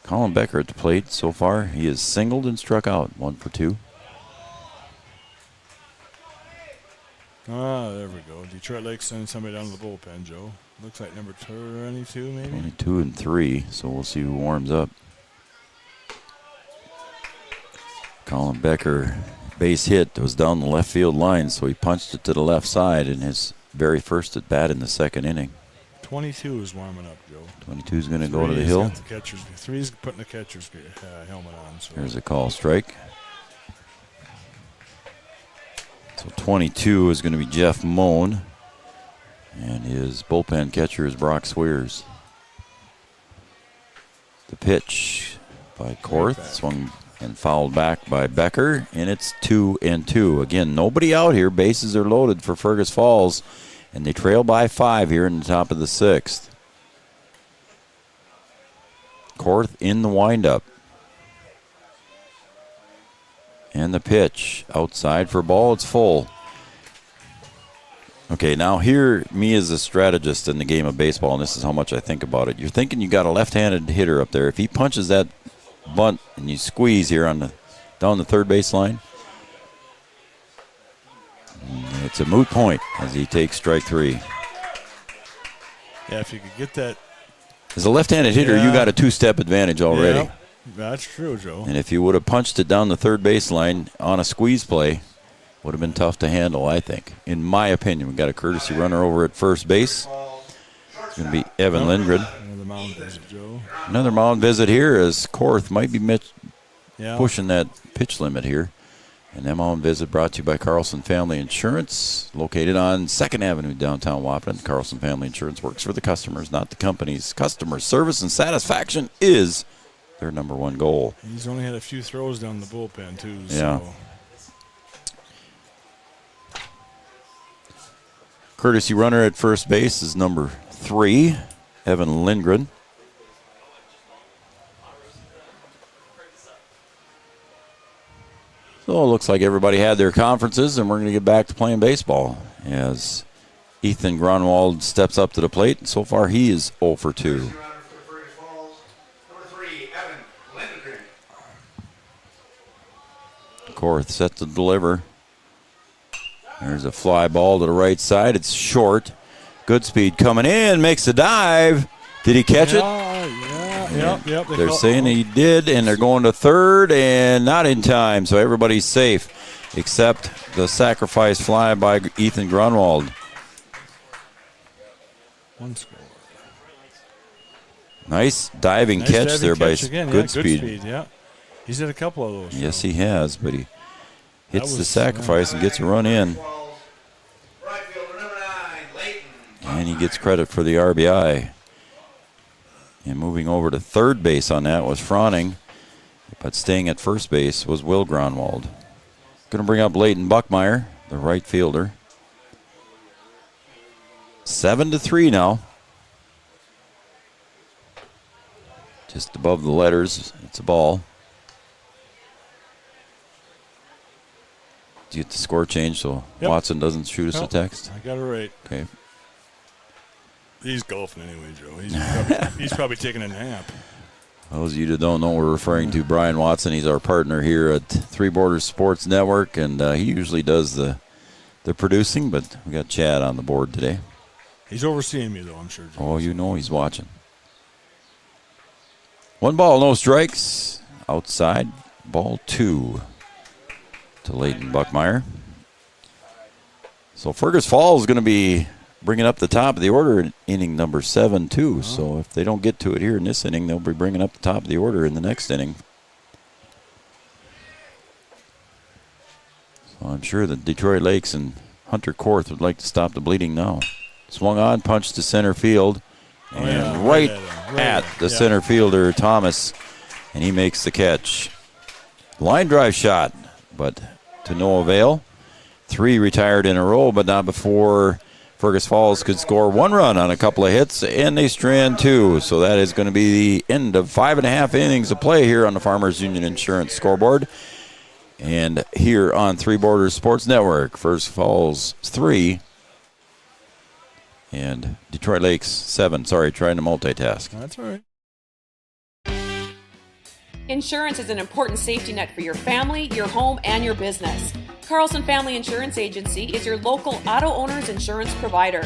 Colin Becker at the plate. So far, he is singled and struck out. 1 for 2. There we go. Detroit Lakes sending somebody down to the bullpen, Joe. Looks like number 22, maybe? 22 and 3, so we'll see who warms up. Colin Becker, base hit, was down the left field line, so he punched it to the left side in his very first at bat in the 2nd inning. 22 is warming up, Joe. 22 is going to go to the hill. 3's putting the catcher's helmet on. So. Here's a call strike. So 22 is going to be Jeff Moan. And his bullpen catcher is Brock Swears. The pitch by Korth, swung and fouled back by Becker, and it's 2-2. Again, nobody out here. Bases are loaded for Fergus Falls, and they trail by 5 here in the top of the 6th. Korth in the windup. And the pitch outside for ball. It's full. Okay, now here, me as a strategist in the game of baseball, and this is how much I think about it. You're thinking you got a left-handed hitter up there. If he punches that bunt and you squeeze here on down the third base line, it's a moot point as he takes strike 3. Yeah, if you could get that. As a left-handed hitter, you got a 2-step advantage already. Yeah, that's true, Joe. And if you would have punched it down the third base line on a squeeze play, would have been tough to handle, I think. In my opinion, we got a courtesy runner over at first base. It's going to be Evan Lindgren. Another mound visit, Joe. Another mound visit here as Korth might be pushing that pitch limit here. And that mound visit brought to you by Carlson Family Insurance, located on 2nd Avenue, downtown Wahpeton. Carlson Family Insurance works for the customers, not the companies. Customer service and satisfaction is their number one goal. He's only had a few throws down the bullpen, too. Yeah. So. Courtesy runner at first base is number 3, Evan Lindgren. So it looks like everybody had their conferences, and we're going to get back to playing baseball as Ethan Grunwald steps up to the plate. So far, he is 0 for 2. Korth set to deliver. There's a fly ball to the right side. It's short. Good speed coming in. Makes a dive. Did he catch it? Yep. They're saying he did, and they're going to third, and not in time. So everybody's safe, except the sacrifice fly by Ethan Grunwald. One score. Nice diving catch there by good speed. Yeah. He's had a couple of those. Yes, he has, but he hits the sacrifice and gets a run in. And he gets credit for the RBI. And moving over to third base on that was Froning, but staying at first base was Will Grunwald. Going to bring up Leighton Buckmeyer, the right fielder. 7-3 now. Just above the letters, it's a ball. Do you get the score change so Watson doesn't shoot us a text? I got it right. Okay. He's golfing anyway, Joe. He's probably taking a nap. Those of you that don't know, we're referring to Brian Watson. He's our partner here at Three Borders Sports Network, and he usually does the producing, but we got Chad on the board today. He's overseeing me, though, I'm sure, Joe. Oh, you know he's watching. 1 ball, no strikes. Outside, ball 2 to Leighton Buckmeyer. So Fergus Falls is going to be bringing up the top of the order in inning number 7, too. So if they don't get to it here in this inning, they'll be bringing up the top of the order in the next inning. So I'm sure that Detroit Lakes and Hunter Korth would like to stop the bleeding now. Swung on, punched to center field, and right at the center fielder, Thomas, and he makes the catch. Line drive shot, but to no avail. 3 retired in a row, but not before Fergus Falls could score 1 run on a couple of hits, and they strand 2. So that is going to be the end of 5.5 innings of play here on the Farmers Union Insurance scoreboard. And here on Three Borders Sports Network, Fergus Falls 3 and Detroit Lakes 7. Sorry, trying to multitask. That's all right. Insurance is an important safety net for your family, your home, and your business. Carlson Family Insurance Agency is your local auto owner's insurance provider.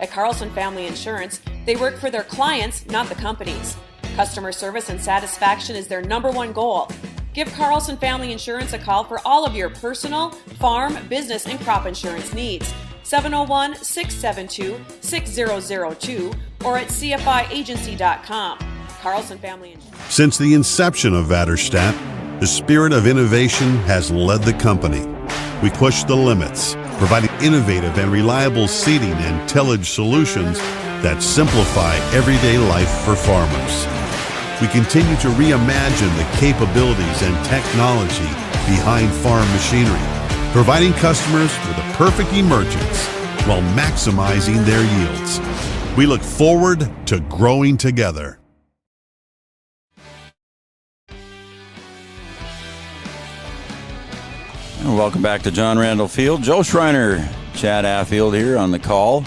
At Carlson Family Insurance, they work for their clients, not the companies. Customer service and satisfaction is their number one goal. Give Carlson Family Insurance a call for all of your personal, farm, business, and crop insurance needs. 701-672-6002 or at cfiagency.com. Carlson Family Insurance. Since the inception of Vaderstadt, the spirit of innovation has led the company. We push the limits, providing innovative and reliable seeding and tillage solutions that simplify everyday life for farmers. we continue to reimagine the capabilities and technology behind farm machinery, providing customers with a perfect emergence while maximizing their yields. We look forward to growing together. And welcome back to John Randall Field. Joe Schreiner, Chad Affield here on the call.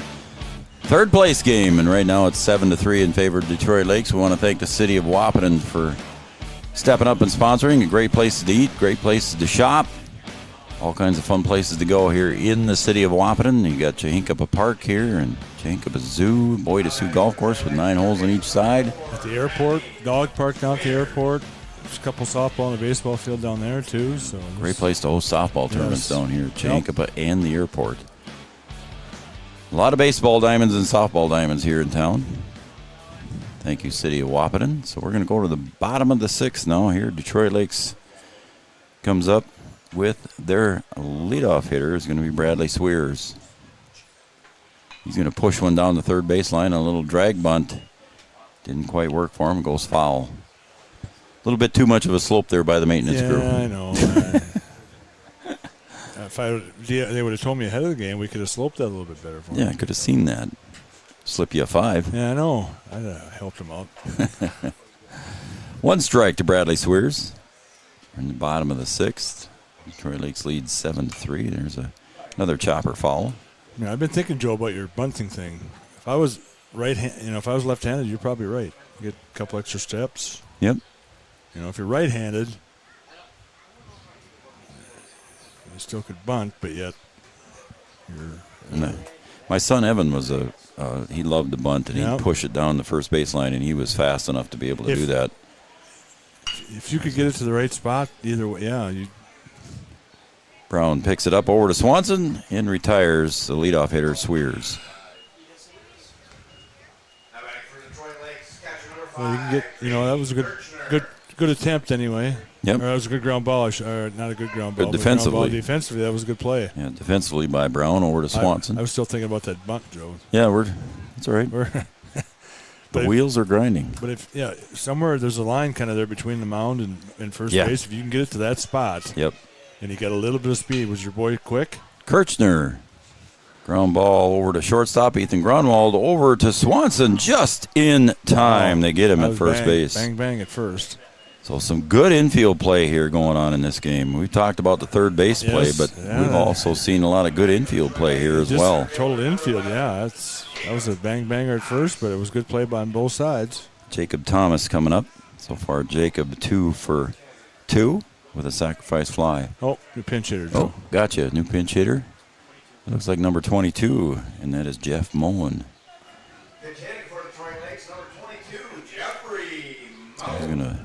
Third place game, and right now it's 7-3 in favor of Detroit Lakes. We want to thank the city of Wahpeton for stepping up and sponsoring. A great place to eat, great places to shop. All kinds of fun places to go here in the city of Wahpeton. You got Chahinkapa Park here and Chahinkapa Zoo, Boy Sioux Golf Course with 9 holes on each side. At the airport, dog park down at the airport. There's a couple softball and a baseball field down there too. So great place to host softball tournaments down here, Chahinkapa and the airport. A lot of baseball diamonds and softball diamonds here in town. Thank you, city of Wahpeton. So we're going to go to the bottom of the 6th now here. Detroit Lakes comes up with their leadoff hitter is going to be Bradley Swears. He's going to push one down the third baseline on a little drag bunt. Didn't quite work for him. Goes foul. A little bit too much of a slope there by the maintenance crew. Yeah, I know. If they would have told me ahead of the game, we could have sloped that a little bit better for him. Yeah, I could have seen that. Slip you a 5. Yeah, I know. I'd have helped him out. 1 strike to Bradley Swears. We're in the bottom of the 6th. Detroit Lakes leads 7-3. There's another chopper foul. Yeah, I've been thinking, Joe, about your bunting thing. If I was if I was left-handed, you're probably right. You get a couple extra steps. Yep. If you're right-handed, you still could bunt, but yet you're. My son Evan was he loved to bunt, and he'd push it down the first baseline, and he was fast enough to be able to do that. If you could get it to the right spot, either way, yeah. Brown picks it up over to Swanson and retires the leadoff hitter, Swears. Well, you can get, that was a good attempt anyway. Yep. Or that was a good ground ball. Or not a good ground ball. But defensively. Defensively, that was a good play. Yeah, defensively by Brown over to Swanson. I was still thinking about that bunt, Joe. Yeah, that's all right. The wheels are grinding. But somewhere there's a line kind of there between the mound and first base. If you can get it to that spot. Yep. And he got a little bit of speed. Was your boy quick? Kirchner. Ground ball over to shortstop. Ethan Grunwald over to Swanson just in time. They get him at first base. Bang, bang at first. So some good infield play here going on in this game. We talked about the third base play, but we've also seen a lot of good infield play here as well. Total infield, yeah. That was a bang-banger at first, but it was good play on both sides. Jacob Thomas coming up. So far, Jacob 2 for 2 with a sacrifice fly. Oh, new pinch hitter, Joe. Oh, gotcha. New pinch hitter. Looks like number 22, and that is Jeff Mullen. Pinch hitting for Detroit Lakes, number 22, Jeffrey Mullen. He's going to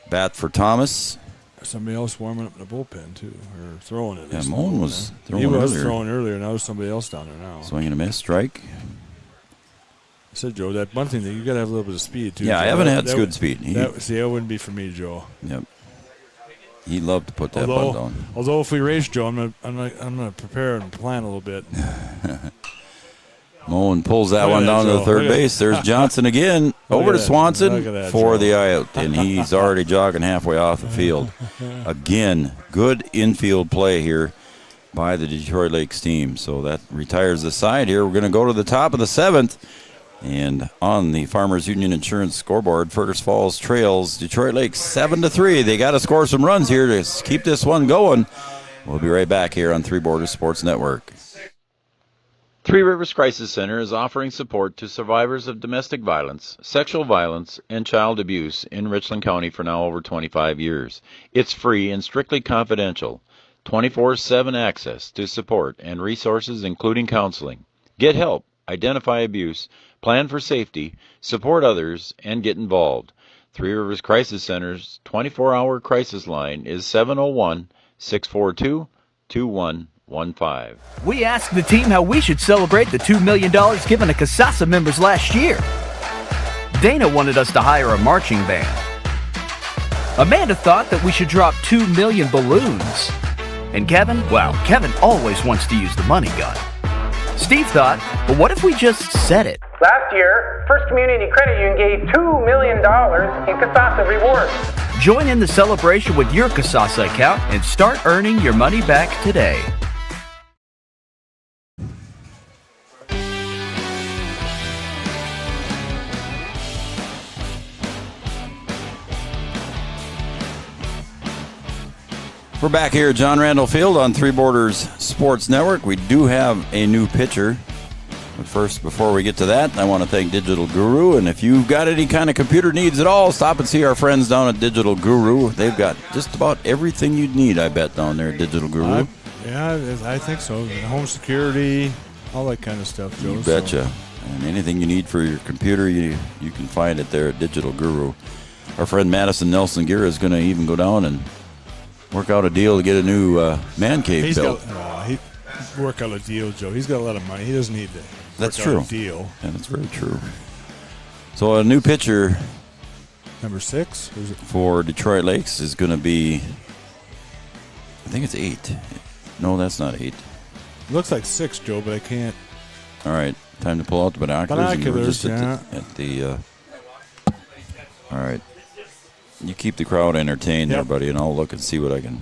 bat for Thomas. Somebody else warming up in the bullpen, too, or throwing it. Yeah, Mullen was throwing earlier. He was earlier. throwing earlier. Now there's somebody else down there now. Swing and a miss, strike. I said, Joe, that bunting thing, you got to have a little bit of speed, too. Yeah, Joe. Evan had good speed. That wouldn't be for me, Joe. Yep. He loved to put that bunt on. Although if we race, Joe, I'm gonna prepare and plan a little bit. Mullen pulls that one down to the third base. There's Johnson again. Over to Swanson for the out, and he's already jogging halfway off the field. Again, good infield play here by the Detroit Lakes team. So that retires the side here. We're going to go to the top of the 7th. And on the Farmers Union Insurance scoreboard, Fergus Falls trails Detroit Lakes 7-3. They got to score some runs here to keep this one going. We'll be right back here on Three Borders Sports Network. Three Rivers Crisis Center is offering support to survivors of domestic violence, sexual violence, and child abuse in Richland County for now over 25 years. It's free and strictly confidential. 24/7 access to support and resources including counseling. Get help, identify abuse, plan for safety, support others, and get involved. Three Rivers Crisis Center's 24-hour crisis line is 701-642-2115. We asked the team how we should celebrate the $2 million given to Casasa members last year. Dana wanted us to hire a marching band. Amanda thought that we should drop 2 million balloons. And Kevin always wants to use the money gun. Steve thought, but what if we just said it? Last year, First Community Credit Union gave $2 million in Kasasa rewards. Join in the celebration with your Kasasa account and start earning your money back today. We're back here at John Randall Field on Three Borders Sports Network. We do have a new pitcher. But first, before we get to that, I want to thank Digital Guru. And if you've got any kind of computer needs at all, stop and see our friends down at Digital Guru. They've got just about everything you'd need, I bet, down there at Digital Guru. I think so. Home security, all that kind of stuff, Joe. You betcha. And anything you need for your computer, you can find it there at Digital Guru. Our friend Madison Nelson Gear is going to even go down and work out a deal to get a new man cave built. Work out a deal, Joe. He's got a lot of money. He doesn't need to That's work true. out a deal. Yeah, that's very true. So a new pitcher Number 6? Who's it? for Detroit Lakes is going to be, I think it's 8. No, that's not 8. Looks like 6, Joe, but I can't. All right, time to pull out the binoculars. And we're just at the all right. You keep the crowd entertained there, buddy, and I'll look and see what I can.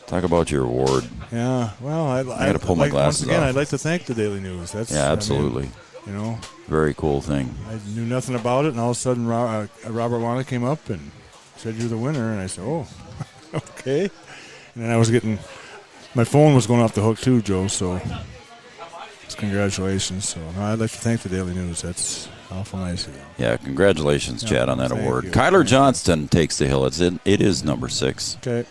Talk about your award. Yeah, well, I got to pull my glasses once again, off. I'd like to thank the Daily News. That's Absolutely. I mean, very cool thing. I knew nothing about it, and all of a sudden Robert Wanda came up and said you're the winner, and I said, oh, okay. And then I was my phone was going off the hook too, Joe, so it's congratulations. So I'd like to thank the Daily News. That's awful nice of you. Yeah, congratulations, Chad, on that award. you. Kyler Johnston takes the hill. It is number 6. Okay.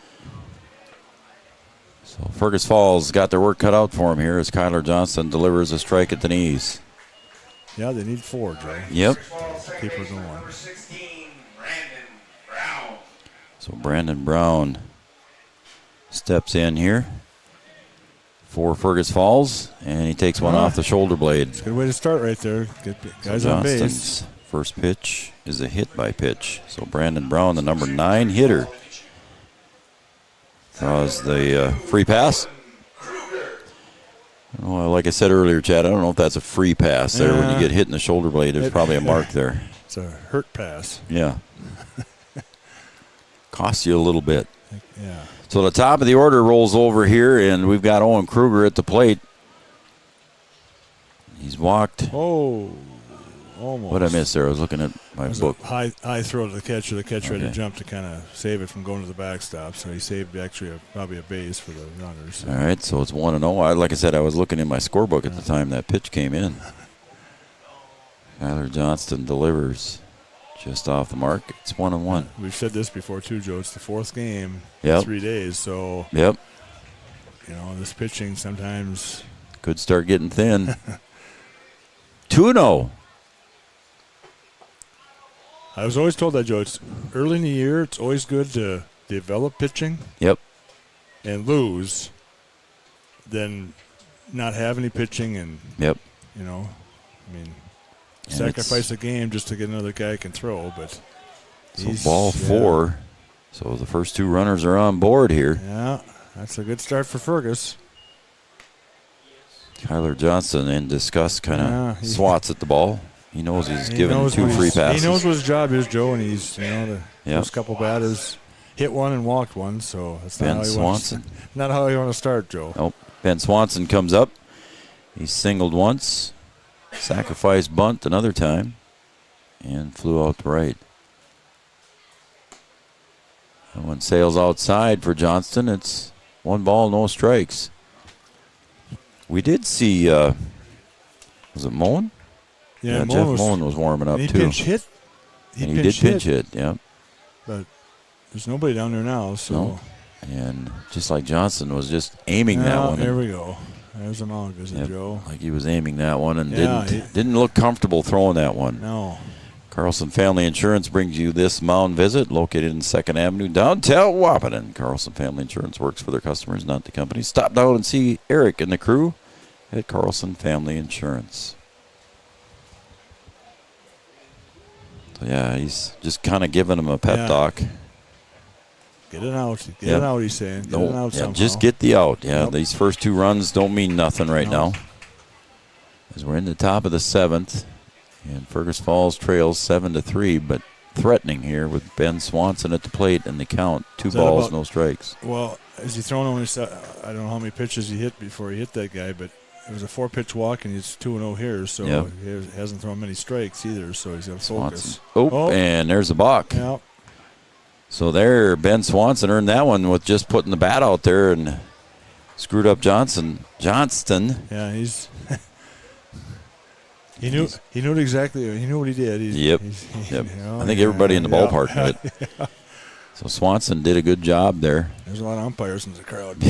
So Fergus Falls got their work cut out for him here as Kyler Johnston delivers a strike at the knees. Yeah, they need 4, Joe. Yep. Keep her going. Number 16, Brandon Brown. So Brandon Brown steps in here for Fergus Falls, and he takes one off the shoulder blade. It's a good way to start right there. Get guys on base. Johnston's first pitch is a hit by pitch. So Brandon Brown, the number 9 hitter, draws the free pass. Well, like I said earlier, Chad, I don't know if that's a free pass there. When you get hit in the shoulder blade, there's probably a mark there. It's a hurt pass. Yeah. Costs you a little bit. Yeah. So the top of the order rolls over here, and we've got Owen Kruger at the plate. He's walked. Oh, almost. What did I miss there? I was looking at my book. High throw to the catcher. The catcher had to jump to kind of save it from going to the backstop. So he saved actually probably a base for the runners. All right, so it's 1-0. Like I said, I was looking in my scorebook at the time that pitch came in. Kyler Johnston delivers just off the mark. It's 1-1. We've said this before too, Joe. It's the 4th game Yep. in 3 days. So Yep. This pitching sometimes Could start getting thin. 2-0. I was always told that, Joe. It's early in the year. It's always good to develop pitching. Yep. And lose, than not have any pitching and Yep. sacrifice a game just to get another guy who can throw. But so ball 4. So the first 2 runners are on board here. Yeah, that's a good start for Fergus. Kyler Johnston, in disgust, kind of swats at the ball. He knows he's given 2 free passes. He knows what his job is, Joe, and he's the Yep. first couple batters hit one and walked one. So that's Ben not how Swanson. Not how you want to start, Joe. Nope. Ben Swanson comes up. He singled once, sacrificed bunt another time, and flew out to right. And when sails outside for Johnston, it's 1 ball, no strikes. We did see, was it Moen? Yeah, Jeff Moen was warming up, he too. Pinch hit. And he did pinch hit, yeah. But there's nobody down there now, so. No. And just like Johnston was just aiming that one. There we go. There's a mug, isn't it, Joe? Like he was aiming that one and Yeah, didn't look comfortable throwing that one. No. Carlson Family Insurance brings you this mound visit, located in 2nd Avenue, downtown Wahpeton. Carlson Family Insurance works for their customers, not the company. Stop down and see Eric and the crew at Carlson Family Insurance. So, yeah, he's just kind of giving him a pep talk. Get it out. Get it out, he's saying. Get it out somehow. Just get the out. Yeah, these first 2 runs don't mean nothing right now. As we're in the top of the 7th, and Fergus Falls trails 7-3, but threatening here with Ben Swanson at the plate and the count. 2 balls, no strikes. Well, is he throwing only? I don't know how many pitches he hit before he hit that guy, but it was a 4-pitch walk, and he's 2-0 here, so he hasn't thrown many strikes either. So he's got to focus. And there's a balk. Yep. So there, Ben Swanson earned that one with just putting the bat out there and screwed up Johnston. Yeah, he's. He knew exactly. He knew what he did. Yep. I think everybody in the ballpark knew it. Yeah. So Swanson did a good job there. There's a lot of umpires in the crowd.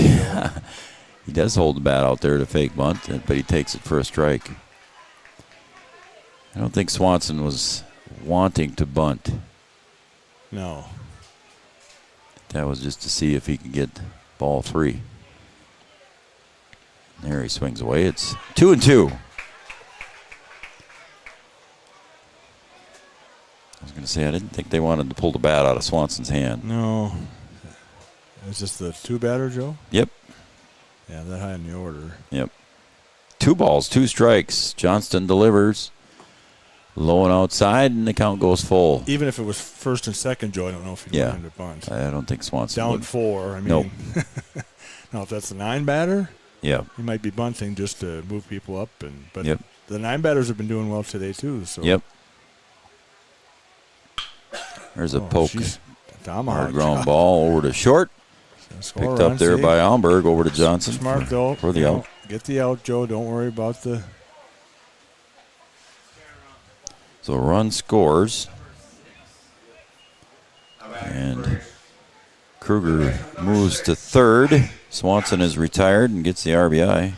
He does hold the bat out there to fake bunt, but he takes it for a strike. I don't think Swanson was wanting to bunt. No. That was just to see if he could get ball 3. There he swings away. It's 2-2. I was going to say, I didn't think they wanted to pull the bat out of Swanson's hand. No. Is this the 2-batter, Joe? Yep. Yeah, that high in the order. Yep. 2 balls, 2 strikes. Johnston delivers. Low and outside, and the count goes full. Even if it was first and second, Joe, I don't know if he wanted to bunt. I don't think Swanson Down would. 4. I mean, nope. Now, if that's the 9-batter, yeah, he might be bunting just to move people up. But yep. The 9-batters have been doing well today, too. So. Yep. There's a poke. Hard ground ball over to short. Picked up there by Almberg over to Johnson. Smart, though. For the out. Get the out, Joe. Don't worry about the. So run scores. And Kruger moves to third. Swanson is retired and gets the RBI.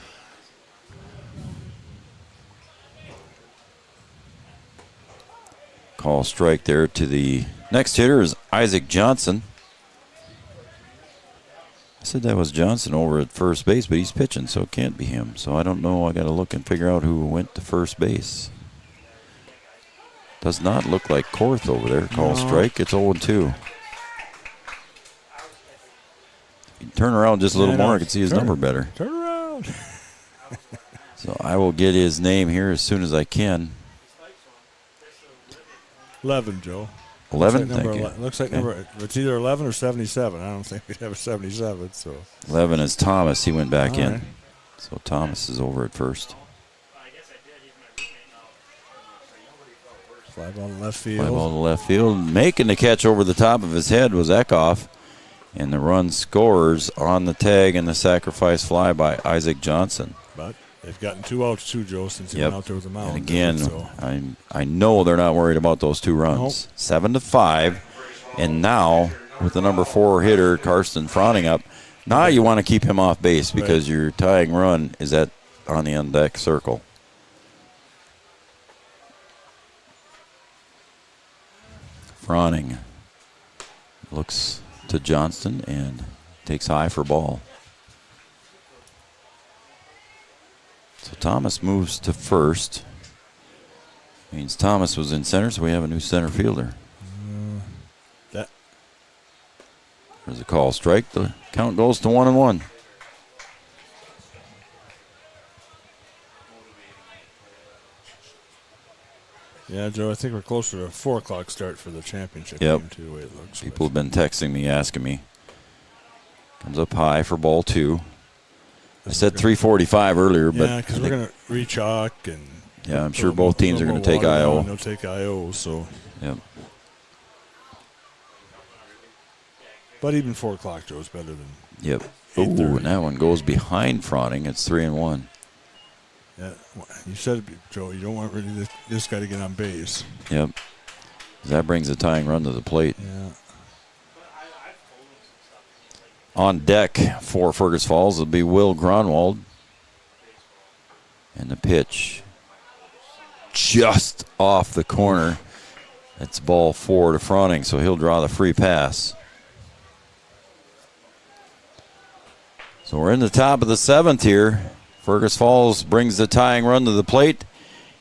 Call strike there to the next hitter is Isaac Johnson. I said that was Johnson over at first base, but he's pitching, so it can't be him. So I don't know. I got to look and figure out who went to first base. Does not look like Korth over there. Call strike. It's 0-2. If you turn around just a little more, I can see his number better. Turn around. So I will get his name here as soon as I can. 11, Joe. 11? Looks like number. It's either 11 or 77. I don't think we'd have a 77. So 11 is Thomas. He went back in. Right. So Thomas is over at first. Fly ball to left field. Fly ball to left field. Making the catch over the top of his head was Eckhoff. And the run scores on the tag and the sacrifice fly by Isaac Johnson. But they've gotten 2 outs too, Joe, since he went out there with the mound. And again, I know they're not worried about those 2 runs. Nope. 7-5. And now, with the number 4 hitter, Karsten Froning up, now you want to keep him off base because your tying run is on the on-deck circle. Froning looks to Johnston and takes high for ball. So Thomas moves to first. Means Thomas was in center, so we have a new center fielder. There's a call strike. The count goes to 1-1. Yeah, Joe, I think we're closer to a 4 o'clock start for the championship game, too, the way it looks. People have been texting me, asking me. Comes up high for ball 2. I said 3:45 earlier, but yeah, because we're going to re-chalk and I'm sure both teams are going to take IO. They'll take IO, so. Yep. But even 4 o'clock, Joe, is better than. Yep. Ooh, and that one goes behind Froning. It's 3-1. Yeah, you said it, Joe. You don't want really this guy to get on base. Yep. That brings the tying run to the plate. Yeah. On deck for Fergus Falls will be Will Gronwald. And the pitch just off the corner. It's ball 4 to Froning, so he'll draw the free pass. So we're in the top of the 7th here. Fergus Falls brings the tying run to the plate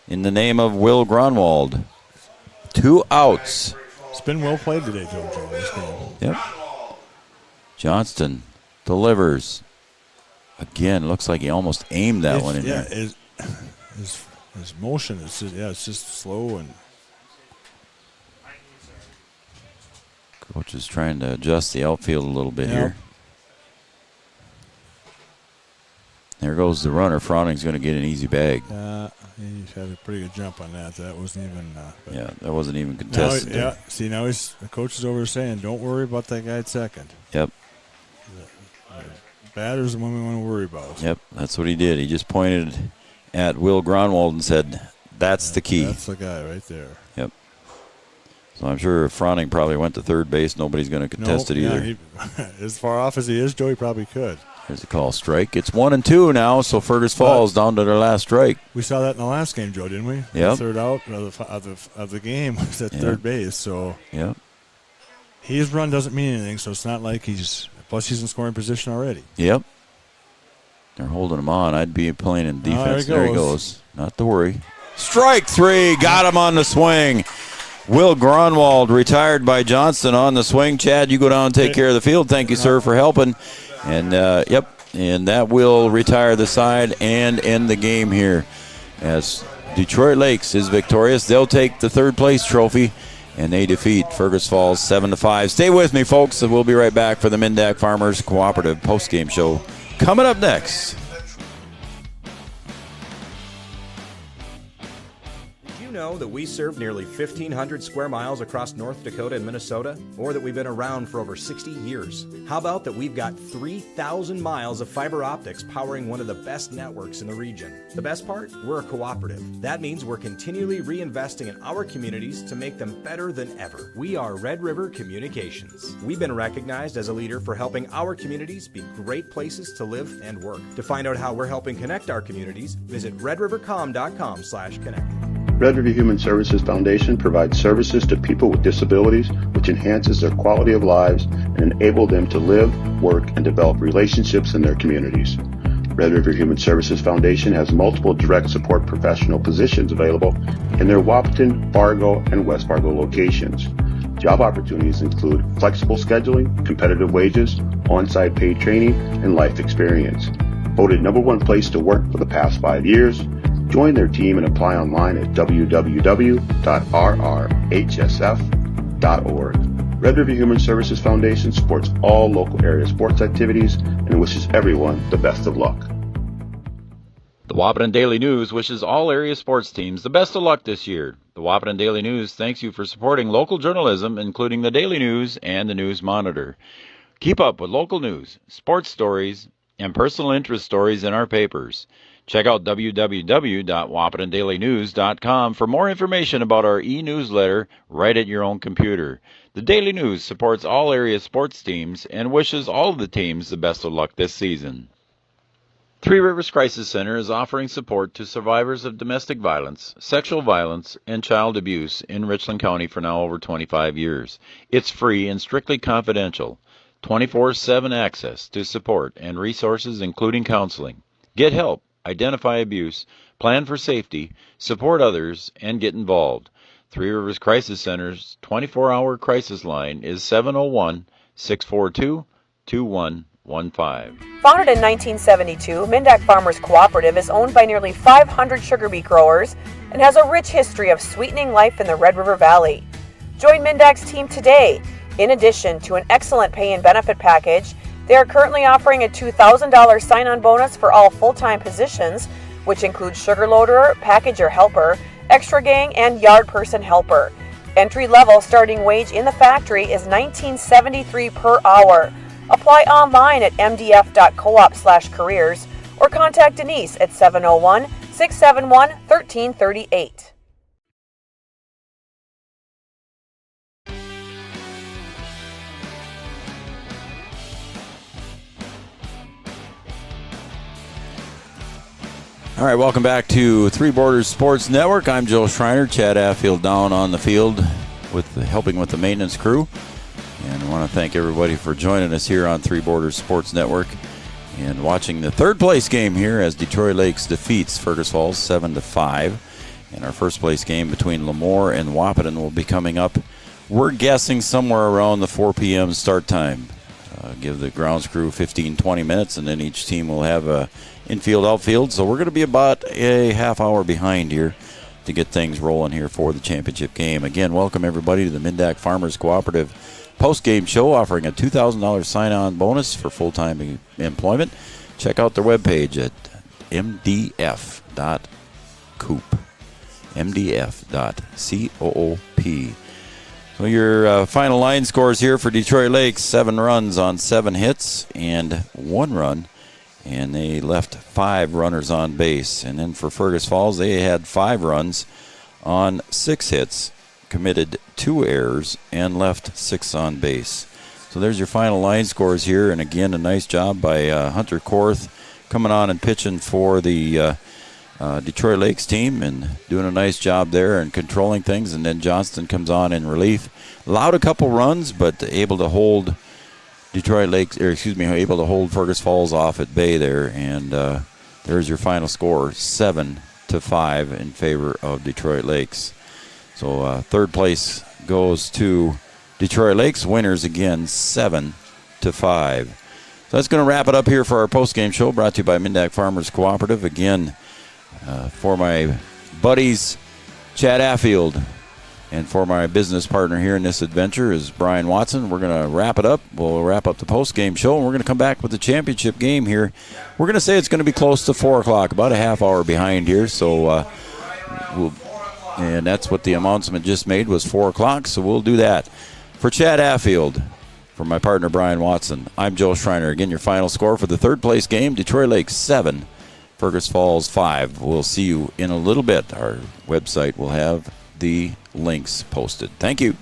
in the name of Will Gronwald. 2 outs. It's been well played today, Joe, this game. Yep. Johnston delivers. Again, looks like he almost aimed that one in there. Is His motion is it's just slow and. Coach is trying to adjust the outfield a little bit here. There goes the runner. Frowning's going to get an easy bag. He had a pretty good jump on that. That wasn't even. That wasn't even contested. Now, see, now the coach is over there saying, don't worry about that guy at second. Yep. The batter's the one we want to worry about. Yep, that's what he did. He just pointed at Will Gronwald and said, that's the key. That's the guy right there. Yep. So I'm sure if Froning probably went to third base, nobody's going to contest it either. As far off as he is, Joey probably could. There's a call strike. It's 1-2 now, so Fergus Falls down to their last strike. We saw that in the last game, Joe, didn't we? Yep. The third out of the game was at third base. So his run doesn't mean anything, so it's not like plus he's in scoring position already. Yep. They're holding him on. I'd be playing in defense. There he goes. Not to worry. Strike 3. Got him on the swing. Will Gronwald retired by Johnston on the swing. Chad, you go down and take care of the field. Thank you, sir, for helping. And, and that will retire the side and end the game here as Detroit Lakes is victorious. They'll take the third-place trophy, and they defeat Fergus Falls 7-5. Stay with me, folks, and we'll be right back for the Mindak Farmers Cooperative postgame show coming up next. Know that we serve nearly 1,500 square miles across North Dakota and Minnesota, or that we've been around for over 60 years? How about that we've got 3,000 miles of fiber optics powering one of the best networks in the region? The best part? We're a cooperative. That means we're continually reinvesting in our communities to make them better than ever. We are Red River Communications. We've been recognized as a leader for helping our communities be great places to live and work. To find out how we're helping connect our communities, visit redrivercom.com/connect. Red River Human Services Foundation provides services to people with disabilities, which enhances their quality of lives and enable them to live, work, and develop relationships in their communities. Red River Human Services Foundation has multiple direct support professional positions available in their Wahpeton, Fargo, and West Fargo locations. Job opportunities include flexible scheduling, competitive wages, on-site paid training, and life experience. Voted #1 place to work for the past 5 years. Join their team and apply online at www.rrhsf.org. Red River Human Services Foundation supports all local area sports activities and wishes everyone the best of luck. The Wahpeton Daily News wishes all area sports teams the best of luck this year. The Wahpeton Daily News thanks you for supporting local journalism, including the Daily News and the News Monitor. Keep up with local news, sports stories, and personal interest stories in our papers. Check out www.wahpetondailynews.com for more information about our e-newsletter right at your own computer. The Daily News supports all area sports teams and wishes all of the teams the best of luck this season. Three Rivers Crisis Center is offering support to survivors of domestic violence, sexual violence, and child abuse in Richland County for now over 25 years. It's free and strictly confidential. 24/7 access to support and resources including counseling. Get help. Identify abuse, plan for safety, support others, and get involved. Three Rivers Crisis Center's 24-hour crisis line is 701-642-2115. Founded in 1972, Mindak Farmers Cooperative is owned by nearly 500 sugar beet growers and has a rich history of sweetening life in the Red River Valley. Join Mindak's team today. In addition to an excellent pay and benefit package, they are currently offering a $2,000 sign-on bonus for all full-time positions, which includes sugar loader, packager helper, extra gang, and yard person helper. Entry-level starting wage in the factory is $19.73 per hour. Apply online at mdf.coop/careers or contact Denise at 701-671-1338. All right, welcome back to Three Borders Sports Network. I'm Joe Schreiner. Chad Affield down on the field helping with the maintenance crew. And I want to thank everybody for joining us here on Three Borders Sports Network and watching the third place game here as Detroit Lakes defeats Fergus Falls 7-5. And our first place game between Lemoore and Wahpeton will be coming up. We're guessing somewhere around the 4 p.m. start time. Give the grounds crew 15-20 minutes, and then each team will have an infield, outfield. So we're going to be about a half hour behind here to get things rolling here for the championship game. Again, welcome everybody to the Mindak Farmers Cooperative post-game show, offering a $2,000 sign-on bonus for full-time employment. Check out their webpage at mdf.coop. mdf.coop. So your final line scores here for Detroit Lakes: 7 runs on 7 hits and 1 run, and they left 5 runners on base. And then for Fergus Falls, they had 5 runs on 6 hits, committed 2 errors, and left 6 on base. So there's your final line scores here. And again, a nice job by Hunter Korth coming on and pitching for the Detroit Lakes team and doing a nice job there and controlling things. And then Johnston comes on in relief. Allowed a couple runs, but able to hold able to hold Fergus Falls off at bay there. And there's your final score, 7-5 in favor of Detroit Lakes. So third place goes to Detroit Lakes. Winners again, 7-5. So that's going to wrap it up here for our post-game show, brought to you by Mindak Farmers Cooperative. Again, for my buddies, Chad Affield, and for my business partner here in this adventure is Brian Watson. We're going to wrap it up. We'll wrap up the post-game show, and we're going to come back with the championship game here. We're going to say it's going to be close to 4 o'clock, about a half hour behind here. So and that's what the announcement just made, was 4 o'clock, so we'll do that. For Chad Affield, for my partner Brian Watson, I'm Joe Schreiner. Again, your final score for the third place game: Detroit Lakes 7, Fergus Falls 5. We'll see you in a little bit. Our website will have the links posted. Thank you.